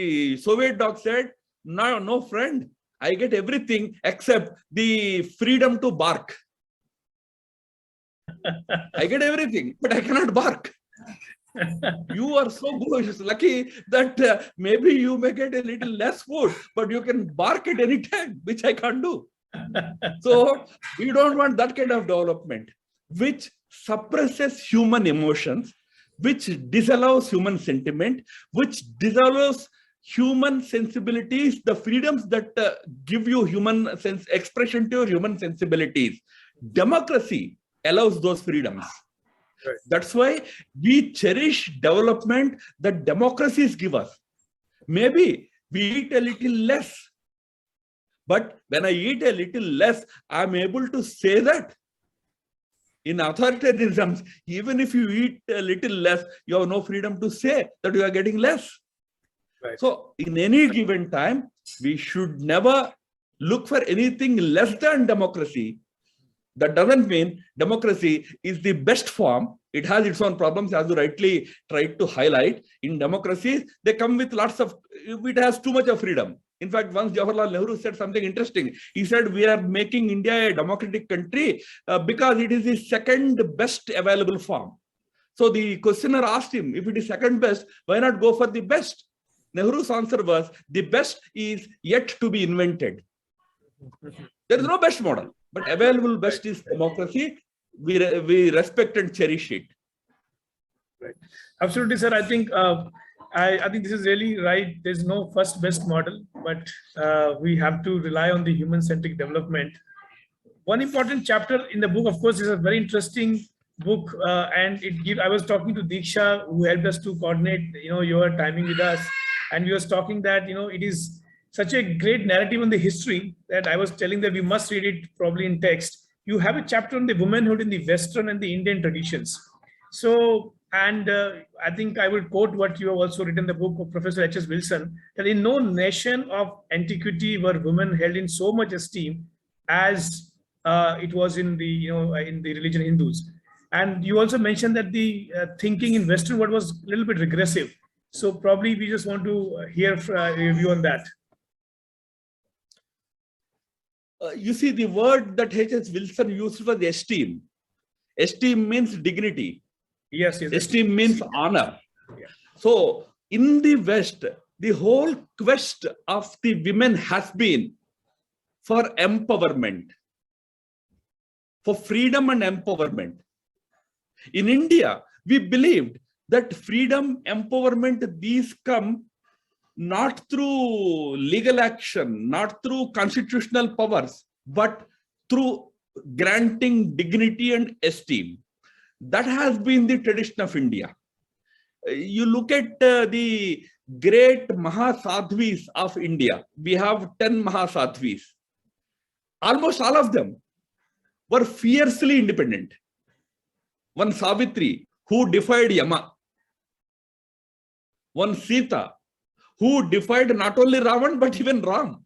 Soviet dog said, "No, no, friend. I get everything except the freedom to bark. I get everything, but I cannot bark. You are so good, lucky that maybe you may get a little less food, but you can bark at any time, which I can't do." So we don't want that kind of development, which suppresses human emotions, which disallows human sentiment, which disallows human sensibilities, the freedoms that give you human sense expression to your human sensibilities. Democracy allows those freedoms. Right. That's why we cherish development that democracies give us. Maybe we eat a little less, but when I eat a little less, I'm able to say that. In authoritarianisms, even if you eat a little less, you have no freedom to say that you are getting less. Right. So in any given time, we should never look for anything less than democracy. That doesn't mean democracy is the best form. It has its own problems, as you rightly tried to highlight. In democracies, they come with lots of, it has too much of freedom. In fact, once Jawaharlal Nehru said something interesting. He said, "We are making India a democratic country because it is the second best available form." So the questioner asked him, if it is second best, why not go for the best? Nehru's answer was, the best is yet to be invented. There is no best model, but available best is democracy. We respect and cherish it. Right. Absolutely, sir. I think this is really right. There's no first best model, but we have to rely on the human-centric development. One important chapter in the book, of course, is a very interesting book, and I was talking to Diksha, who helped us to coordinate, your timing with us, and we was talking that, it is such a great narrative on the history that I was telling that we must read it probably in text. You have a chapter on the womanhood in the Western and the Indian traditions. So, and I think I will quote what you have also written in the book of Professor H.S. Wilson, that in no nation of antiquity were women held in so much esteem as it was in the, in the religion Hindus. And you also mentioned that the thinking in Western world was a little bit regressive. So probably we just want to hear your view on that. You see, the word that H.S. Wilson used was esteem. Esteem means dignity. Yes, yes. Esteem means honor. Yeah. So in the West, the whole quest of the women has been for empowerment, for freedom and empowerment. In India, we believed that freedom, empowerment, these come not through legal action, not through constitutional powers, but through granting dignity and esteem. That has been the tradition of India. You look at the great Mahasadhvis of India. We have 10 Mahasadhvis. Almost all of them were fiercely independent. One Savitri, who defied Yama. One Sita, who defied not only Ravan, but even Ram.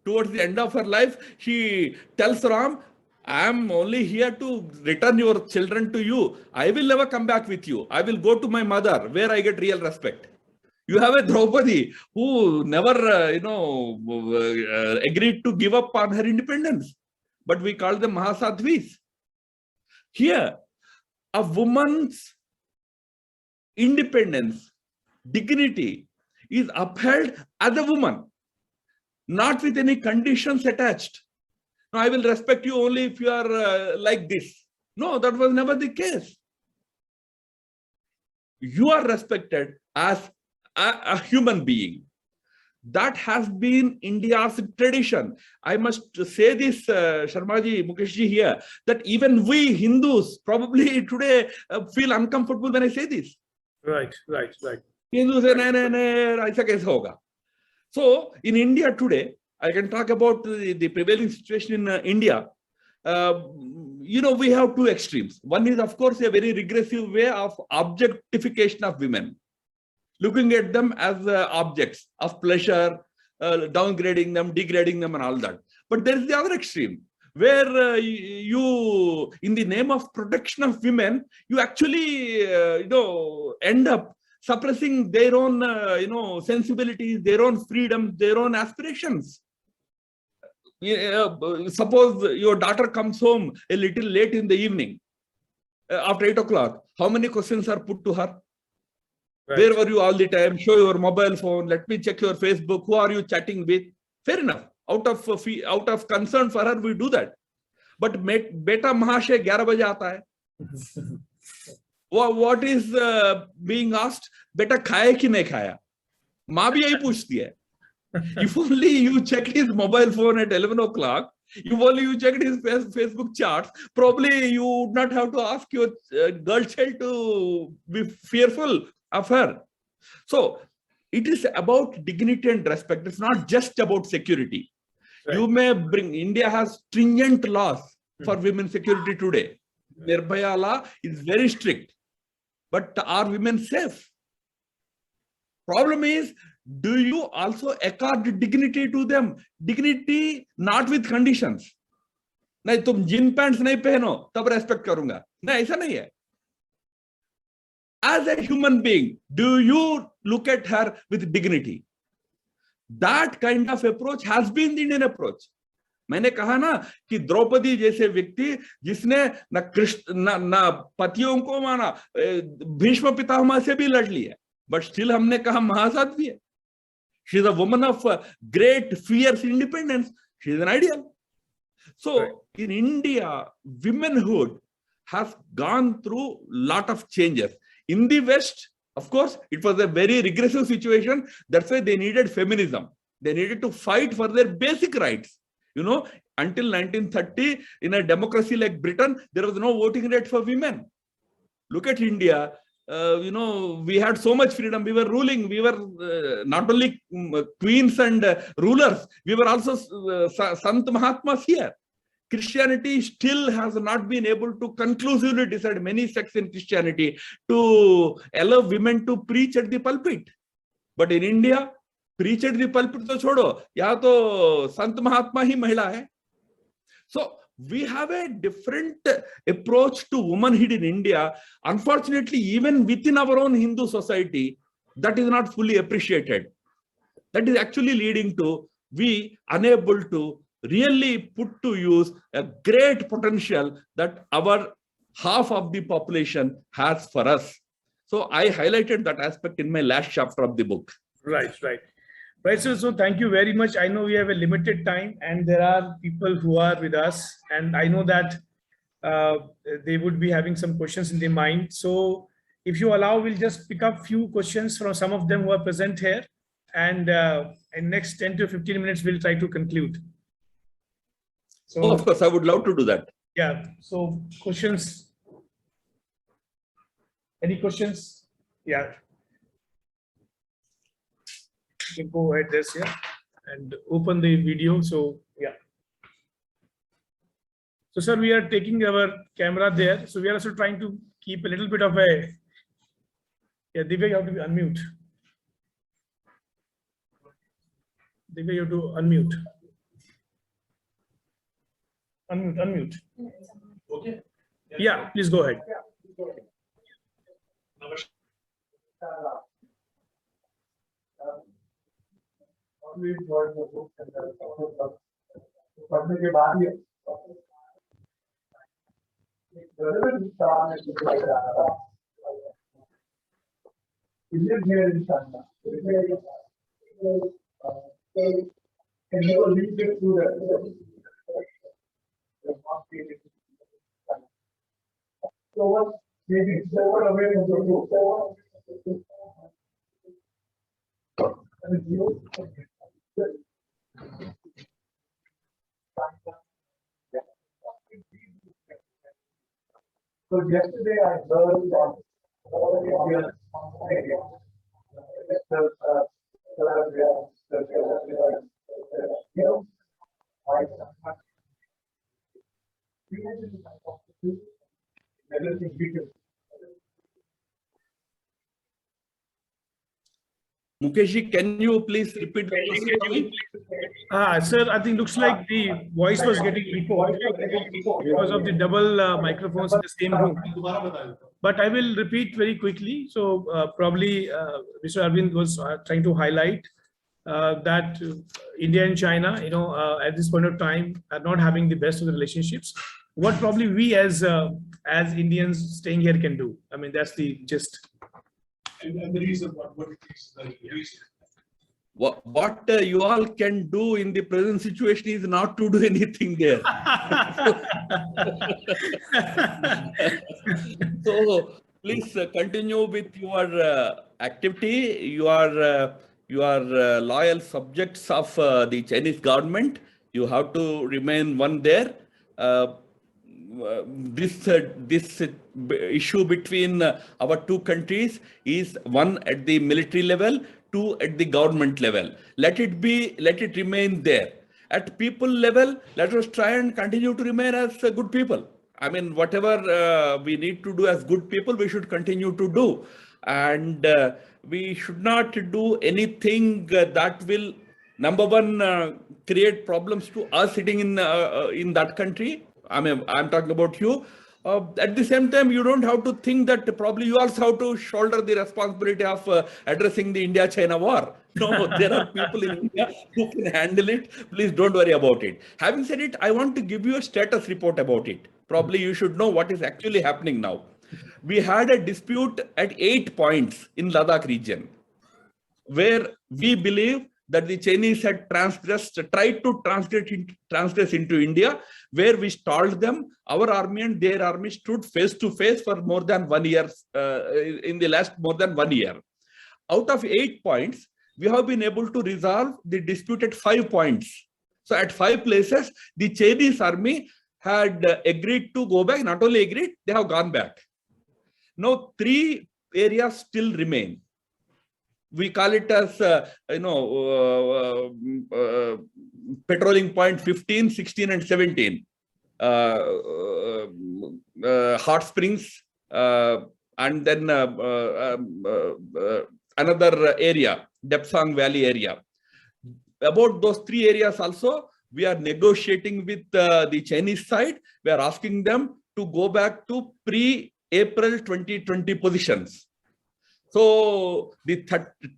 Towards the end of her life, she tells Ram, "I am only here to return your children to you. I will never come back with you. I will go to my mother, where I get real respect." You have a Draupadi who never, agreed to give up on her independence. But we call them Mahasadhvis. Here, a woman's independence, dignity is upheld as a woman, not with any conditions attached. No, I will respect you only if you are like this. No, that was never the case. You are respected as a human being. That has been India's tradition. I must say this, Sharmaji, Mukeshji here, that even we Hindus probably today feel uncomfortable when I say this. Right. Hindus say, "No, aisa kaise hoga?" So in India today, I can talk about the prevailing situation in India. We have two extremes. One is, of course, a very regressive way of objectification of women, looking at them as objects of pleasure, downgrading them, degrading them, and all that. But there is the other extreme, where you, in the name of protection of women, you actually, end up suppressing their own, sensibilities, their own freedoms, their own aspirations. Suppose your daughter comes home a little late in the evening, after 8 o'clock. How many questions are put to her? Right. Where were you all the time? Show your mobile phone. Let me check your Facebook. Who are you chatting with? Fair enough. Out of concern for her, we do that. But beta mahashay 11 baje aata hai. What is being asked? Beta khaya ki nahi khaya? Maa bhi yahi puchti hai. If only you checked his mobile phone at 11 o'clock, if only you checked his Facebook charts, probably you would not have to ask your girl child to be fearful of her. So it is about dignity and respect. It's not just about security. Right. You may bring, India has stringent laws for women's security today. Nirbhaya law is very strict. But are women safe? Problem is, do you also accord dignity to them? Dignity not with conditions. नहीं तुम gene pants नहीं पहनो तब respect करूंगा. नहीं, ऐसा नहीं है. As a human being, do you look at her with dignity? That kind of approach has been the Indian approach. मैंने कहा ना कि द्रौपदी जैसे व्यक्ति जिसने न पतियों को माना, भीष्म पितामह से भी लड़ लिया, but still हमने कहा महासाध्वी है. She is a woman of great, fierce independence. She is an ideal. So right. In India, womanhood has gone through a lot of changes. In the West, of course, it was a very regressive situation. That's why they needed feminism. They needed to fight for their basic rights. Until 1930, in a democracy like Britain, there was no voting right for women. Look at India. We had so much freedom. We were ruling. We were not only queens and rulers. We were also Sant Mahatmas here. Christianity still has not been able to conclusively decide, many sects in Christianity, to allow women to preach at the pulpit. But in India, preach at the pulpit to chodo. Yahan to Sant Mahatma hi mahila hai. So we have a different approach to womanhood in India. Unfortunately, even within our own Hindu society, that is not fully appreciated. That is actually leading to we unable to really put to use a great potential that our half of the population has for us. So I highlighted that aspect in my last chapter of the book. Right. Right, so thank you very much. I know we have a limited time and there are people who are with us, and I know that they would be having some questions in their mind. So if you allow, we'll just pick up few questions from some of them who are present here, and in next 10 to 15 minutes, we'll try to conclude. So, of course, I would love to do that. Yeah, so questions? Any questions? Yeah. You can go ahead this, yeah, and open the video. So yeah. So sir, we are taking our camera there. So we are also trying to keep a little bit of a, yeah, Divya, you have to unmute. Divya, you have to unmute. Unmute. Okay. Yeah, please go ahead. पढ़ने के बाद ही So yesterday I heard that Mukeshji, can you please repeat the first point? Sir, I think looks like the voice was getting echoed because of the double microphones in the same room. But I will repeat very quickly. So probably Mr. Arvind was trying to highlight that India and China, at this point of time, are not having the best of the relationships. What probably we as Indians staying here can do. I mean, that's the gist. And the reason, what it is, the reason. What you all can do in the present situation is not to do anything there. So please continue with your activity. You are loyal subjects of the Chinese government. You have to remain one there. This issue between our two countries is one at the military level, two at the government level. Let it remain there. At people level, let us try and continue to remain as good people. I mean, whatever we need to do as good people, we should continue to do. And we should not do anything that will, number one, create problems to us sitting in that country. I mean, I'm talking about you. At the same time, you don't have to think that probably you also have to shoulder the responsibility of addressing the India-China war. No, there are people in India who can handle it. Please don't worry about it. Having said it, I want to give you a status report about it. Probably you should know what is actually happening now. We had a dispute at 8 points in Ladakh region, where we believe that the Chinese had tried to transgress into India, where we stalled them. Our army and their army stood face to face for more than 1 year, in the last more than 1 year. Out of 8 points, we have been able to resolve the dispute at 5 points. So at 5 places, the Chinese army had agreed to go back. Not only agreed, they have gone back. Now 3 areas still remain. We call it as, patrolling point 15, 16, and 17. Hot Springs, and then another area, Depsang Valley area. About those 3 areas also, we are negotiating with the Chinese side. We are asking them to go back to pre-April 2020 positions. So the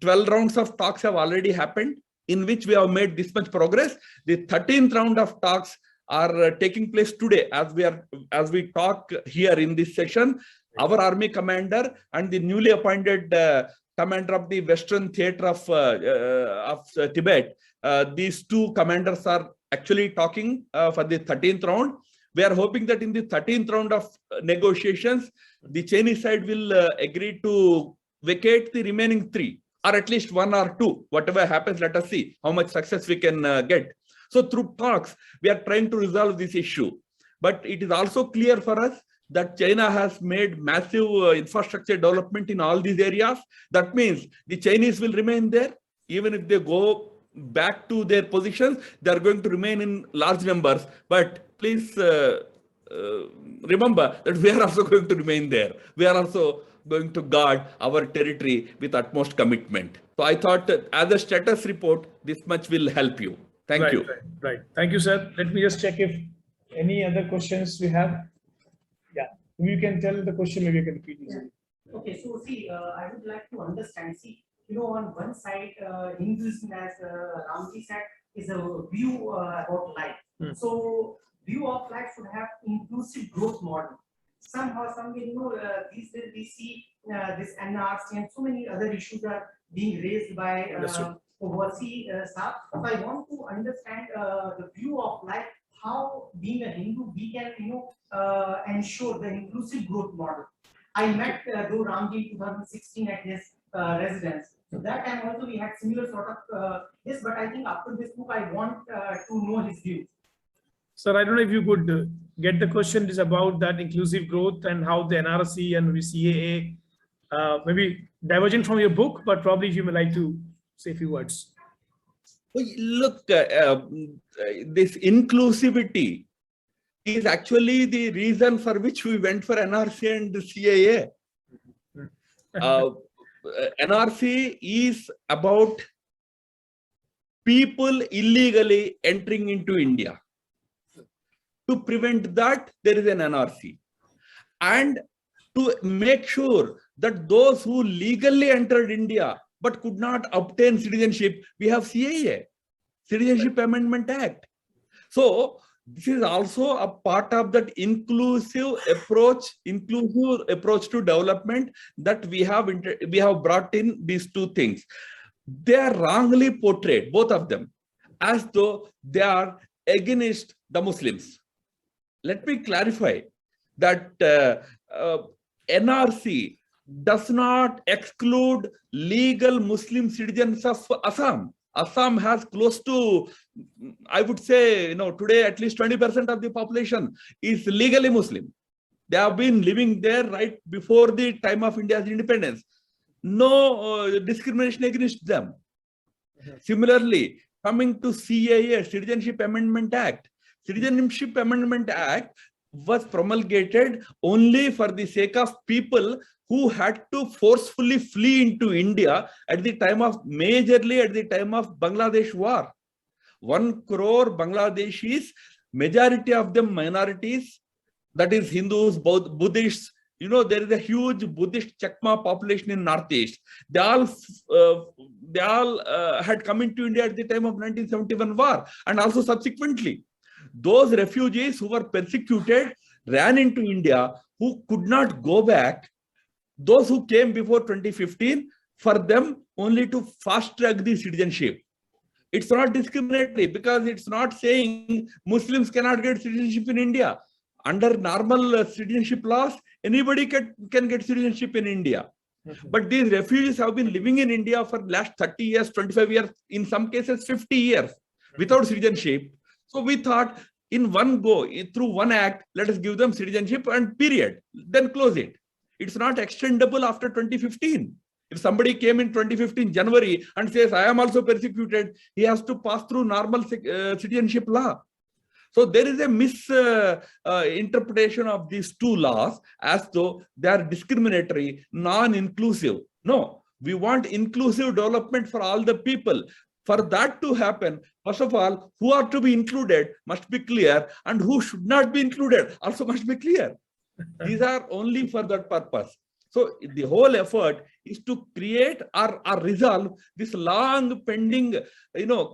12 rounds of talks have already happened, in which we have made this much progress. The 13th round of talks are taking place today as we talk here in this session. Our army commander and the newly appointed commander of the Western Theatre of Tibet, these 2 commanders are actually talking for the 13th round. We are hoping that in the 13th round of negotiations, the Chinese side will agree to vacate the remaining 3, or at least 1 or 2. Whatever happens, let us see how much success we can get. So through talks, we are trying to resolve this issue. But it is also clear for us that China has made massive infrastructure development in all these areas. That means the Chinese will remain there. Even if they go back to their positions, they are going to remain in large numbers. But please remember that we are also going to remain there. We are also going to guard our territory with utmost commitment. So I thought as a status report, this much will help you. Thank you. Right. Thank you, sir. Let me just check if any other questions we have. Yeah, you can tell the question, maybe you can repeat it. Okay, so see, I would like to understand, see, on one side, Hinduism, as Ramji said, is a view about life. So view of life should have inclusive growth model. Somehow, somewhere, these days we see this NRC and so many other issues are being raised by overseas staff. So I want to understand the view of life, how being a Hindu, we can, ensure the inclusive growth model. I met Do Ramji in 2016 at his residence. So that time also we had similar sort of this, but I think after this book, I want to know his views. Sir, I don't know if you could get the question is about that inclusive growth and how the NRC and CAA, maybe divergent from your book, but probably you may like to say a few words. Look, this inclusivity is actually the reason for which we went for NRC and the CAA. NRC is about people illegally entering into India. To prevent that, there is an NRC. And to make sure that those who legally entered India but could not obtain citizenship, we have CAA, Citizenship Amendment Act. So this is also a part of that inclusive approach to development that we have brought in these two things. They are wrongly portrayed, both of them, as though they are against the Muslims. Let me clarify that NRC does not exclude legal Muslim citizens of Assam. Assam has close to, I would say, today at least 20% of the population is legally Muslim. They have been living there right before the time of India's independence. No discrimination against them. Similarly, coming to CAA, Citizenship Amendment Act. Citizenship Amendment Act was promulgated only for the sake of people who had to forcefully flee into India at the time of, majorly at the time of Bangladesh war. 1 crore Bangladeshis, majority of them minorities, that is Hindus, Buddhists. There is a huge Buddhist Chakma population in Northeast. They all had come into India at the time of 1971 war, and also subsequently. Those refugees who were persecuted ran into India, who could not go back. Those who came before 2015, for them only to fast track the citizenship. It's not discriminatory because it's not saying Muslims cannot get citizenship in India. Under normal citizenship laws, anybody can get citizenship in India. But these refugees have been living in India for the last 30 years, 25 years, in some cases 50 years without citizenship. So we thought in one go, through one act, let us give them citizenship and period, then close it. It's not extendable after 2015. If somebody came in 2015 January and says, I am also persecuted, he has to pass through normal citizenship law. So there is a misinterpretation of these two laws as though they are discriminatory, non-inclusive. No, we want inclusive development for all the people. For that to happen, first of all, who are to be included must be clear, and who should not be included also must be clear. These are only for that purpose. So the whole effort is to create or resolve this long pending,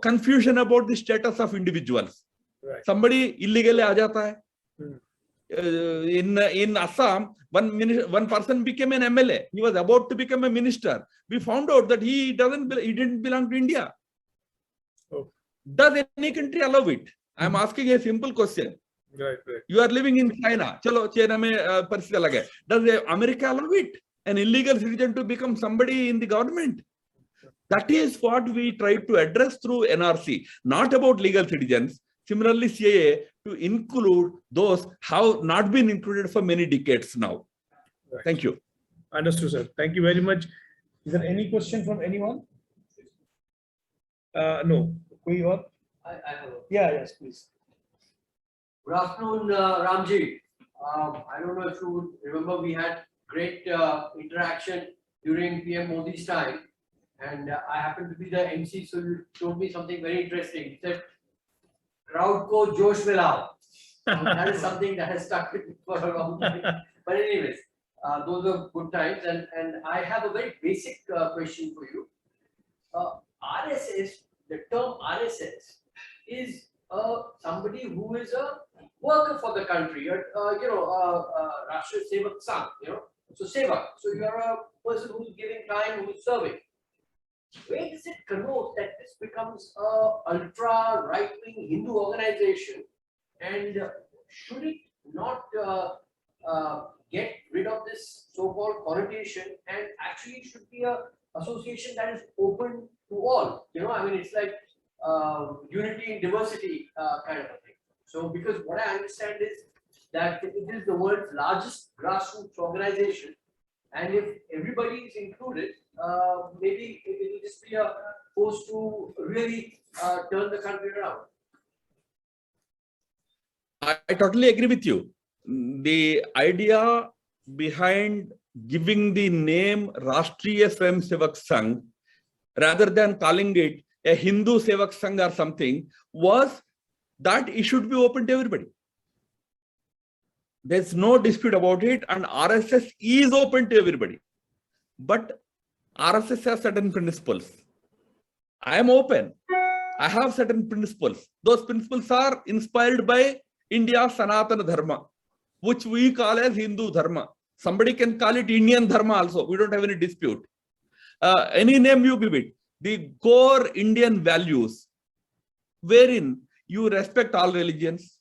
confusion about the status of individuals. Right. Somebody illegally aa jata hai. In Assam, one person became an MLA. He was about to become a minister. We found out that he didn't belong to India. Oh. Does any country allow it? I am asking a simple question. Right. You are living in China. Chalo, China mein paristhiti alag hai. Does America allow it? An illegal citizen to become somebody in the government? That is what we try to address through NRC. Not about legal citizens. Similarly, CAA to include those have not been included for many decades now. Right. Thank you. Understood, sir. Thank you very much. Is there any question from anyone? No. I have a... Yes, please. Good afternoon, Ramji. I don't know if you remember, we had great interaction during PM Modi's time, and I happened to be the MC, so you told me something very interesting. You said, crowd ko josh mein lao. That is something that has stuck with me for a long time. But anyways, those are good times, and I have a very basic question for you. RSS, the term RSS is somebody who is a worker for the country, Rashtriya Sevak Sangh, so Sevak. So you are a person who is giving time, who is serving. Where does it connote that this becomes a ultra right-wing Hindu organization, and should it not get rid of this so-called connotation and actually should be a association that is open to all? It's like unity in diversity kind of a thing. So, because what I understand is that it is the world's largest grassroots organization, And if everybody is included, maybe it will just be a force to really turn the country around. I totally agree with you. The idea behind giving the name Rashtriya Swayamsevak Sangh rather than calling it a Hindu Sevak Sangh or something was that it should be open to everybody. There's no dispute about it, and RSS is open to everybody. But RSS has certain principles. I am open. I have certain principles. Those principles are inspired by India's Sanatana Dharma, which we call as Hindu Dharma. Somebody can call it Indian Dharma also. We don't have any dispute. Any name you give it. The core Indian values, wherein you respect all religions,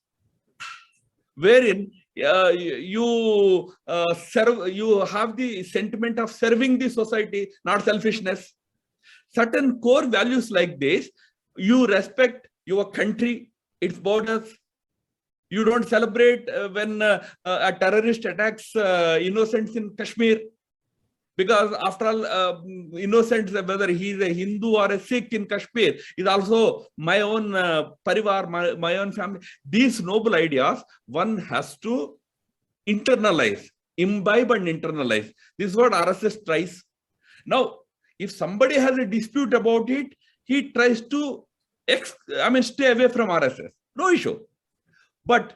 wherein you have the sentiment of serving the society, not selfishness. Certain core values like this, you respect your country, its borders. You don't celebrate when a terrorist attacks innocents in Kashmir. Because after all, innocents, whether he is a Hindu or a Sikh in Kashmir, is also my own parivar, my own family. These noble ideas, one has to internalize, imbibe and internalize. This is what RSS tries. Now, if somebody has a dispute about it, he tries to stay away from RSS. No issue. But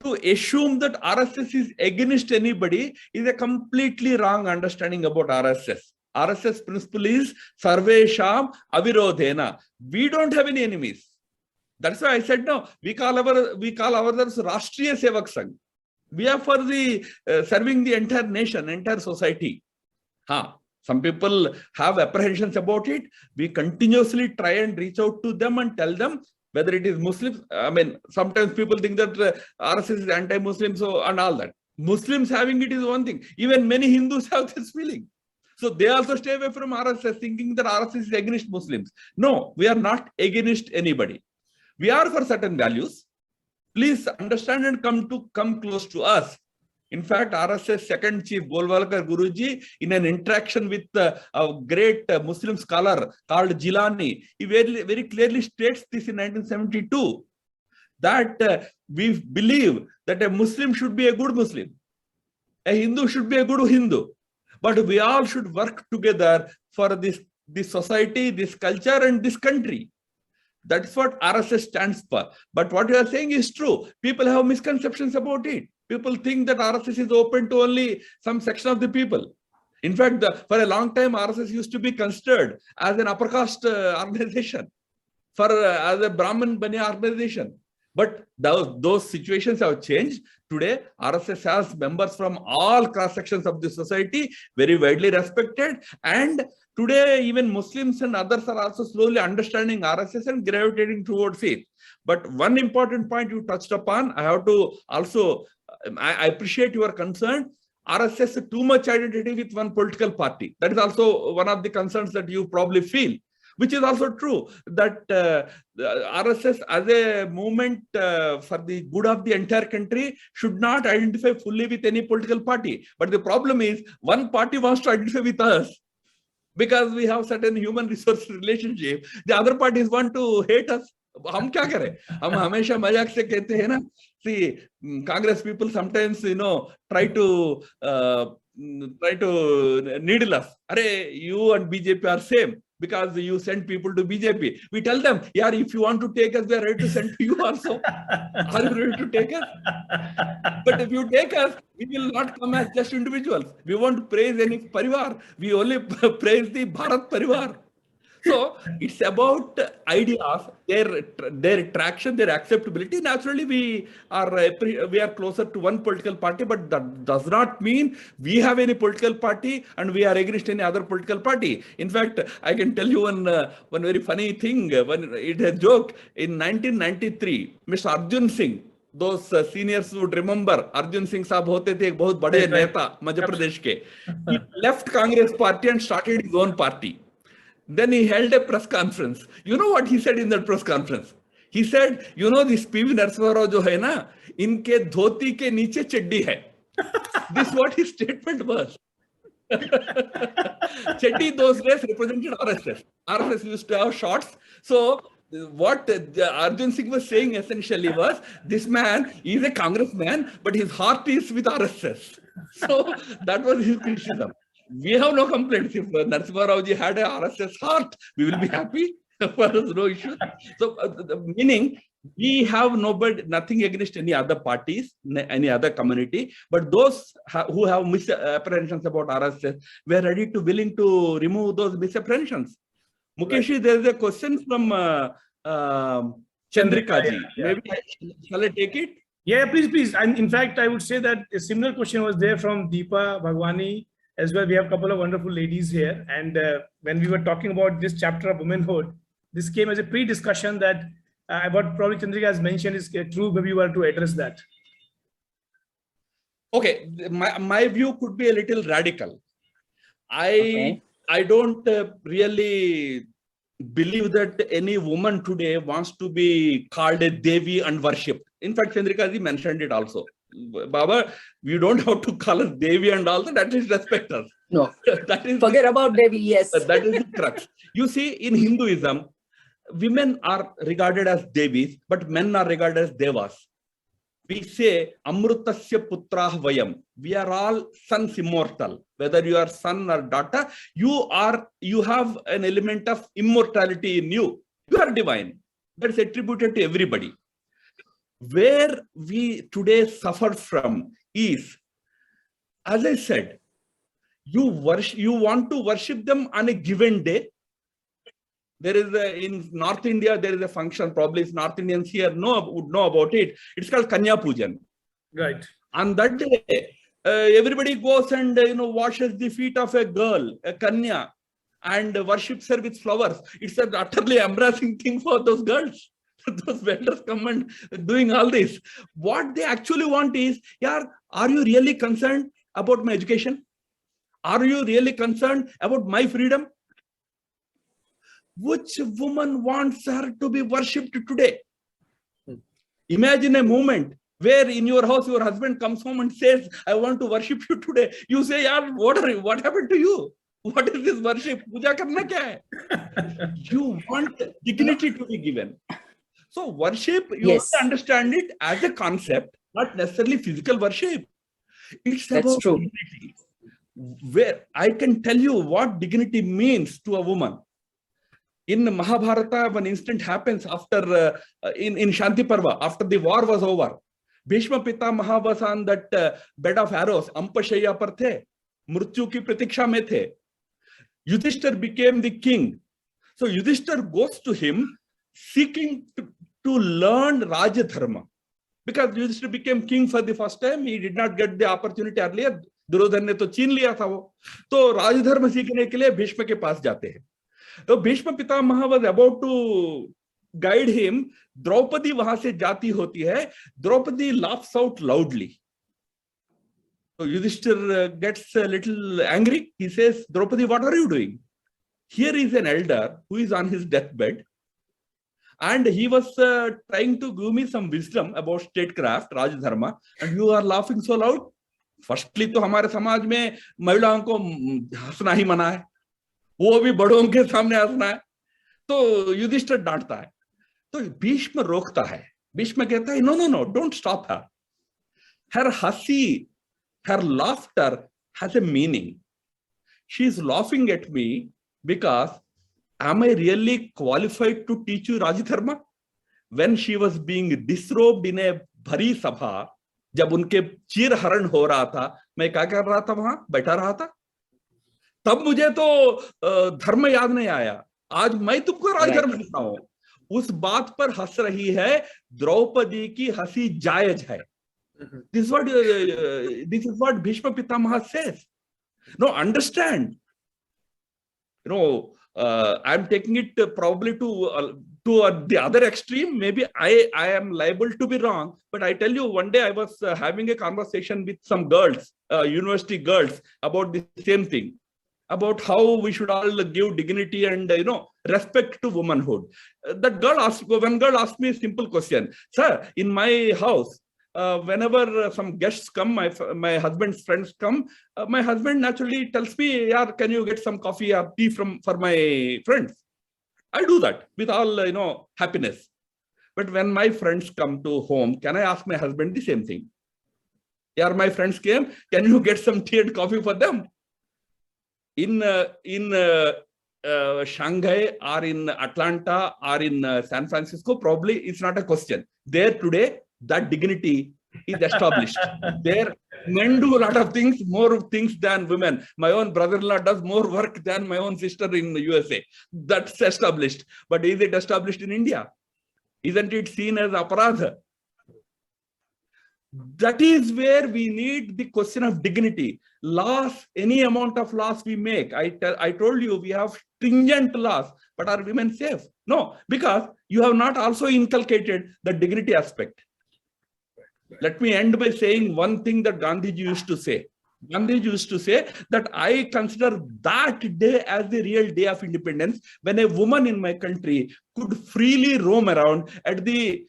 to assume that RSS is against anybody is a completely wrong understanding about RSS. RSS principle is Sarvesham Avirodhena. We don't have any enemies. That's why I said no. We call ourselves Rashtriya Sevak Sangh. We are for the serving the entire nation, entire society. Some people have apprehensions about it. We continuously try and reach out to them and tell them, whether it is Muslims. Sometimes people think that RSS is anti-Muslim, and all that. Muslims having it is one thing. Even many Hindus have this feeling. So they also stay away from RSS, thinking that RSS is against Muslims. No, we are not against anybody. We are for certain values. Please understand and come close to us. In fact, RSS second chief Golwalkar Guruji, in an interaction with a great Muslim scholar called Jilani, he very clearly states this in 1972, that we believe that a Muslim should be a good Muslim, a Hindu should be a good Hindu, but we all should work together for this society, this culture, and this country. That's what RSS stands for. But what you are saying is true. People have misconceptions about it. People think that RSS is open to only some section of the people. In fact, for a long time, RSS used to be considered as an upper caste organization, as a Brahmin Banya organization. But those situations have changed. Today, RSS has members from all cross sections of the society, very widely respected. And today, even Muslims and others are also slowly understanding RSS and gravitating towards it. But one important point you touched upon, I have to also, I appreciate your concern. RSS too much identity with one political party. That is also one of the concerns that you probably feel, which is also true, that RSS as a movement for the good of the entire country should not identify fully with any political party. But the problem is one party wants to identify with us because we have certain human resource relationship. The other parties want to hate us. हम क्या करें? हम हमेशा मजाक से कहते हैं ना, see, Congress people sometimes try to needle us. Arey, you and BJP are same because you send people to BJP. We tell them, yeah, if you want to take us, we are ready to send to you also. Are you ready to take us? But if you take us, we will not come as just individuals. We won't praise any parivar. We only praise the Bharat parivar. So it's about ideas, their traction, their acceptability. Naturally, we are closer to one political party, but that does not mean we have any political party and we are against any other political party. In fact, I can tell you one very funny thing. When it is a joke, in 1993, Mr. Arjun Singh, those seniors would remember, Arjun Singh साहब होते थे एक बहुत बड़े नेता मध्य प्रदेश के. He left Congress party and started his own party. Then he held a press conference. You know what he said in that press conference? He said, this PV Narasimha Rao jo hai na, inke dhoti ke niche chaddi hai. This is what his statement was. Chetty those days represented RSS. RSS used to have shots. So what Arjun Singh was saying essentially was, this man is a congressman, but his heart is with RSS. So that was his criticism. We have no complaints. If Narasimha Rao ji had a RSS heart, we will be happy. For us, no issue. So meaning, we have nothing against any other parties, any other community, but those who have misapprehensions about RSS, we are ready to willing to remove those misapprehensions. Mukesh, there is a question from Chandrika ji. Yeah. Maybe shall I take it? Yeah, please. And in fact, I would say that a similar question was there from Deepa Bhagwani as well. We have a couple of wonderful ladies here. And when we were talking about this chapter of womanhood, this came as a pre-discussion that what probably Chandrika has mentioned is true. Maybe you were to address that. Okay, my view could be a little radical. I don't really believe that any woman today wants to be called a Devi and worshipped. In fact, Chandrika ji mentioned it also. Baba, we don't have to call us Devi and all that, at least respect us. No, that is forget about Devi, yes. That is the crux. You see, in Hinduism, women are regarded as Devis, but men are regarded as Devas. We say, Amrutasya putrah vayam. We are all sons immortal. Whether you are son or daughter, you have an element of immortality in you. You are divine. That's attributed to everybody. Where we today suffer from is, as I said, you want to worship them on a given day. There is in North India, there is a function, probably North Indians here would know about it. It's called Kanya Pujan. Right. On that day, everybody goes and washes the feet of a girl, a Kanya, and worships her with flowers. It's an utterly embarrassing thing for those girls. Those vendors come and doing all this. What they actually want is, yeah, are you really concerned about my education? Are you really concerned about my freedom? Which woman wants her to be worshipped today? Imagine a moment where in your house, your husband comes home and says, I want to worship you today. You say, yaar, what happened to you? What is this worship? Puja karna kya hai? You want dignity to be given. So worship, you have to understand it as a concept, not necessarily physical worship. It's about true. dignity. Where I can tell you what dignity means to a woman. In Mahabharata, one instant happens after, in Shanti Parva, after the war was over. Bhishma Pitamaha was on that bed of arrows, Ampashaya par the, Mrityu ki pratiksha mein the. Yudhishthir became the king. So Yudhishthir goes to him seeking to learn Raja Dharma. Because Yudhishthir became king for the first time, he did not get the opportunity earlier. Duryodhan ने तो छीन लिया था वो. तो राजधर्म सीखने के लिए भीष्म के पास जाते हैं. तो Bhishma Pitamah was about to guide him. Draupadi वहां से जाती होती है. Draupadi laughs out loudly. So Yudhishthir gets a little angry. He says, Draupadi, what are you doing? Here is an elder who is on his deathbed. And he was trying to give me some wisdom about statecraft, Raj Dharma. And you are laughing so loud. Firstly, तो हमारे समाज में महिलाओं को हंसना ही मना है. वो भी बड़ों के सामने हंसना है. तो युधिष्ठिर डांटता है. तो भीष्म रोकता है. भीष्म कहता है, no, don't stop her. Her hasi, her laughter has a meaning. She is laughing at me because am I really qualified to teach you Raj Dharma? When she was being disrobed in a bhari sabha, जब उनके चीर हरण हो रहा था, मैं क्या कर रहा था वहां बैठा रहा था. तब मुझे तो धर्म याद नहीं आया. आज मैं तुमको राजधर्म सिखाता हूं. उस बात पर हंस रही है. द्रौपदी की हंसी जायज है. This is what Bhishma Pitamaha says. No, understand. I'm taking it probably to the other extreme. Maybe I am liable to be wrong, but I tell you, one day I was having a conversation with some girls, university girls, about the same thing, about how we should all give dignity and respect to womanhood. One girl asked me a simple question. Sir, in my house, whenever some guests come, my husband's friends come, my husband naturally tells me, yeah, can you get some coffee or tea for my friends? I do that with all, happiness. But when my friends come to home, can I ask my husband the same thing? Yeah, my friends came, can you get some tea and coffee for them? In Shanghai or in Atlanta or in San Francisco, probably it's not a question. There today, that dignity is established. There, men do a lot of things, more things than women. My own brother-in-law does more work than my own sister in the USA. That's established. But is it established in India? Isn't it seen as aparadha? That is where we need the question of dignity. Laws, any amount of laws we make, I told you we have stringent laws, but are women safe? No, because you have not also inculcated the dignity aspect. Let me end by saying one thing that Gandhiji used to say. Gandhiji used to say that I consider that day as the real day of independence, when a woman in my country could freely roam around at the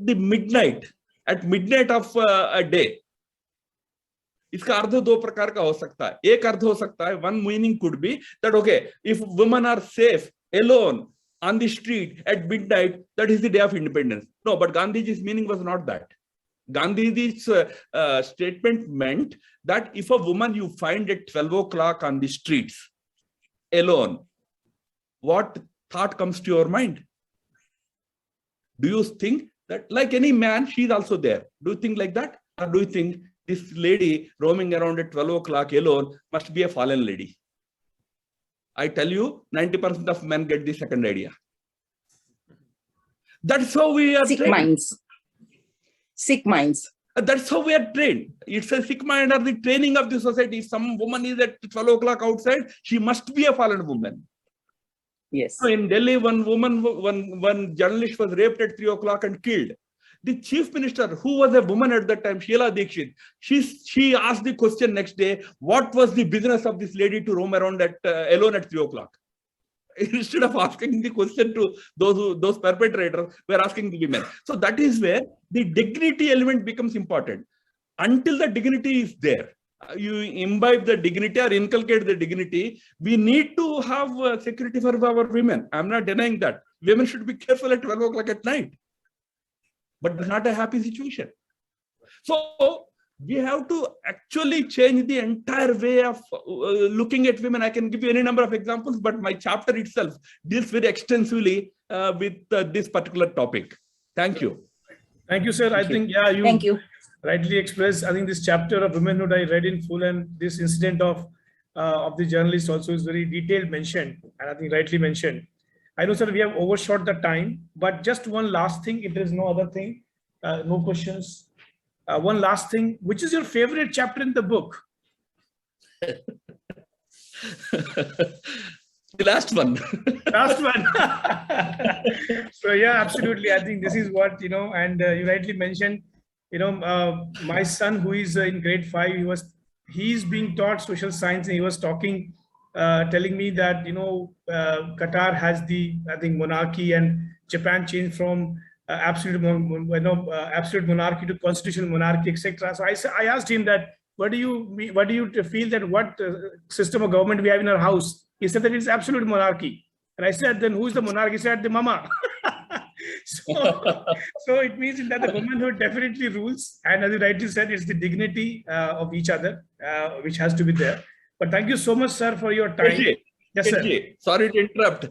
midnight of a day. इसका अर्थ दो प्रकार का हो सकता है. एक अर्थ हो सकता है, one meaning could be that, okay, if women are safe alone on the street at midnight, that is the day of independence. No, but Gandhiji's meaning was not that. Gandhiji's statement meant that if a woman you find at 12 o'clock on the streets alone, what thought comes to your mind? Do you think that, like any man, she is also there? Do you think like that? Or do you think this lady roaming around at 12 o'clock alone must be a fallen lady? I tell you, 90% of men get the second idea. That's how we are Sick trained. minds. Sick minds. That's how we are trained. It's a sick mind or the training of the society. If some woman is at 12 o'clock outside, she must be a fallen woman. Yes. So in Delhi, one journalist was raped at 3 o'clock and killed. The chief minister, who was a woman at that time, Sheila Dikshit, she asked the question next day, what was the business of this lady to roam around alone at 3 o'clock? Instead of asking the question to those perpetrators, we're asking the women. So that is where the dignity element becomes important. Until the dignity is there, you imbibe the dignity or inculcate the dignity, we need to have security for our women. I'm not denying that. Women should be careful at 12 o'clock at night. But it's not a happy situation. So we have to actually change the entire way of looking at women. I can give you any number of examples, but my chapter itself deals very extensively with this particular topic. Thank you. Thank you, sir. I think, yeah, Thank you. rightly expressed. I think this chapter of womanhood I read in full, and this incident of the journalist also is very detailed mentioned, and I think rightly mentioned. I know, sir, we have overshot the time, but just one last thing, if there is no other thing, no questions. One last thing, which is your favorite chapter in the book? The last one. Last one. So yeah, absolutely. I think this is what, and you rightly mentioned, my son who is in grade 5, he's being taught social science, and he was talking, telling me that, Qatar has I think monarchy, and Japan changed from absolute monarchy to constitutional monarchy, etc. So I asked him that, what do you feel that what system of government we have in our house? He said that it's absolute monarchy. And I said, then who's the monarch? He said, the mama. So it means that the womanhood definitely rules. And as you rightly said, it's the dignity of each other, which has to be there. But thank you so much, sir, for your time. Yes, sir. Sorry to interrupt.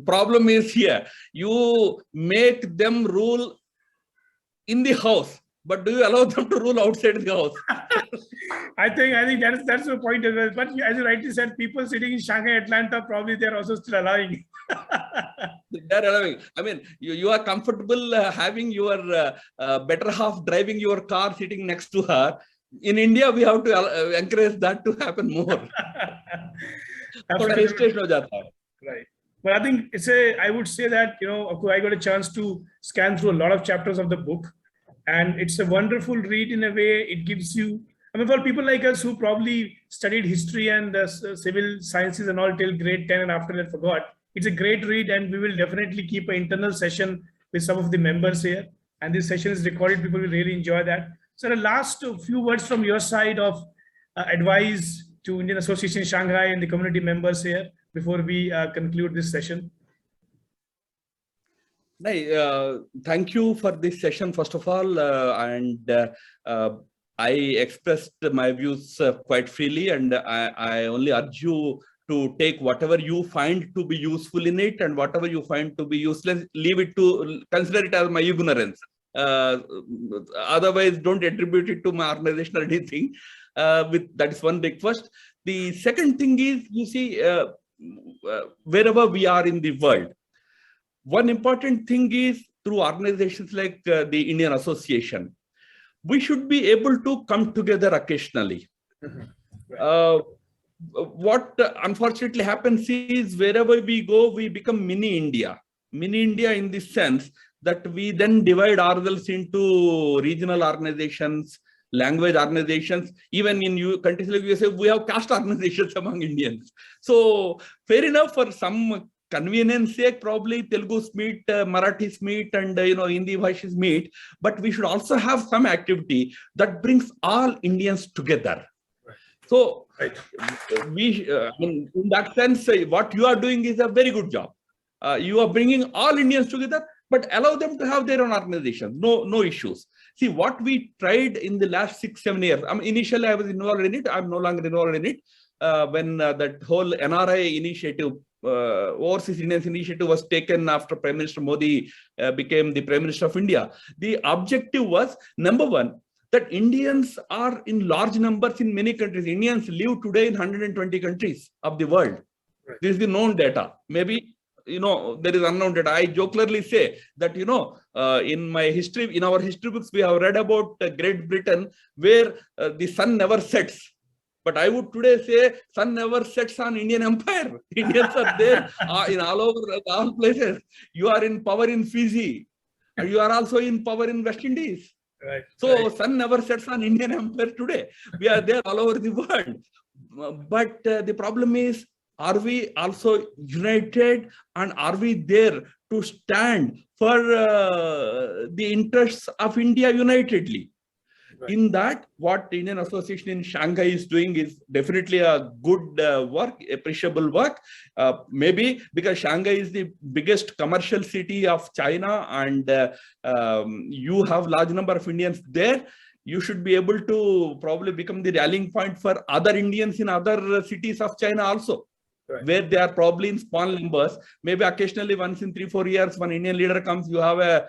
Problem is here. You make them rule in the house, but do you allow them to rule outside the house? I think that's the point as well. But as you rightly said, people sitting in Shanghai, Atlanta, probably they're also still allowing. They're allowing. I mean, you are comfortable having your better half driving your car, sitting next to her. In India, we have to encourage that to happen more. Right. But I think I would say that, I got a chance to scan through a lot of chapters of the book, and it's a wonderful read in a way. It gives you, for people like us who probably studied history and civil sciences and all till grade 10 and after that forgot, it's a great read, and we will definitely keep an internal session with some of the members here. and this session is recorded. People will really enjoy that. So the last few words from your side of advice to Indian Association Shanghai and the community members here before we conclude this session. Thank you for this session, first of all, I expressed my views quite freely, and I only urge you to take whatever you find to be useful in it, and whatever you find to be useless, consider it as my ignorance. Otherwise, don't attribute it to my organization or anything. That is one request. The second thing is, you see, wherever we are in the world, one important thing is through organizations like the Indian Association, we should be able to come together occasionally. What unfortunately happens is wherever we go, we become mini India. Mini India in the sense that we then divide ourselves into regional organizations, language organizations. Even in countries like USA, we have caste organizations among Indians. So fair enough, for some convenience sake, probably Telugus meet, Marathis meet, and Hindi Bhashis meet. But we should also have some activity that brings all Indians together. Right. So, in that sense, what you are doing is a very good job. You are bringing all Indians together, but allow them to have their own organizations. No issues. See, what we tried in the last 6-7 years. Initially, I was involved in it. I'm no longer involved in it. When that whole NRI initiative, Overseas Indians initiative, was taken after Prime Minister Modi became the Prime Minister of India. The objective was, number one, that Indians are in large numbers in many countries. Indians live today in 120 countries of the world. Right. This is the known data. Maybe, there is unknown data. I jokingly say that, in our history books, we have read about Great Britain, where the sun never sets. But I would today say sun never sets on Indian Empire. Indians are there in all places. You are in power in Fiji, and you are also in power in West Indies. Right. So sun never sets on Indian Empire today. We are there all over the world. But the problem is, are we also united, and are we there to stand for the interests of India unitedly? Right. In that, what Indian Association in Shanghai is doing is definitely a good work, appreciable work. Maybe because Shanghai is the biggest commercial city of China, and you have large number of Indians there, you should be able to probably become the rallying point for other Indians in other cities of China also. Right. Where they are probably in small numbers. Maybe occasionally once in 3-4 years, one Indian leader comes, you have a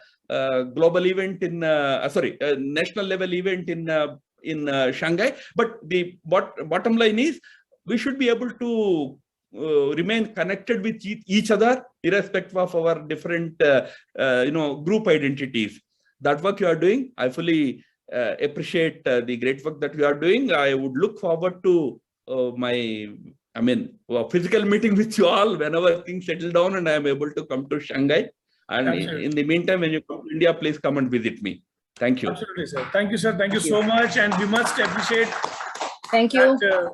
global event in, national level event in Shanghai. But the bottom line is, we should be able to remain connected with each other, irrespective of our different, group identities. That work you are doing, I fully appreciate the great work that you are doing. I would look forward to physical meeting with you all whenever things settle down and I am able to come to Shanghai. And in the meantime, when you come to India, please come and visit me. Thank you. Absolutely, sir. Thank you, sir. Thank you so much. And we must appreciate that,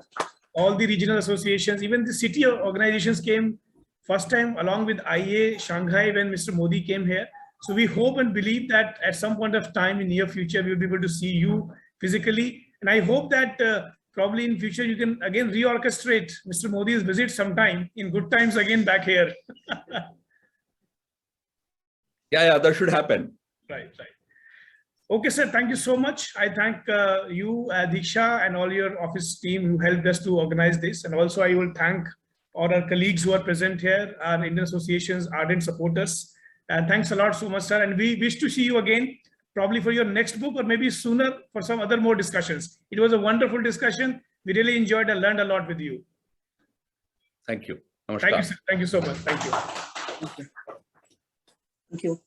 all the regional associations, even the city organizations came first time along with IA Shanghai when Mr. Modi came here. So we hope and believe that at some point of time in near future, we will be able to see you physically. And I hope that probably in future, you can again reorchestrate Mr. Modi's visit sometime in good times again back here. Yeah, that should happen. Right. Okay, sir. Thank you so much. I thank you, Diksha, and all your office team who helped us to organize this. And also, I will thank all our colleagues who are present here, our Indian Association's ardent supporters. Thanks a lot so much, sir. And we wish to see you again, probably for your next book, or maybe sooner for some other more discussions. It was a wonderful discussion. We really enjoyed and learned a lot with you. Thank you. Namaskar. Thank you, sir. Thank you so much. Thank you. Thank you.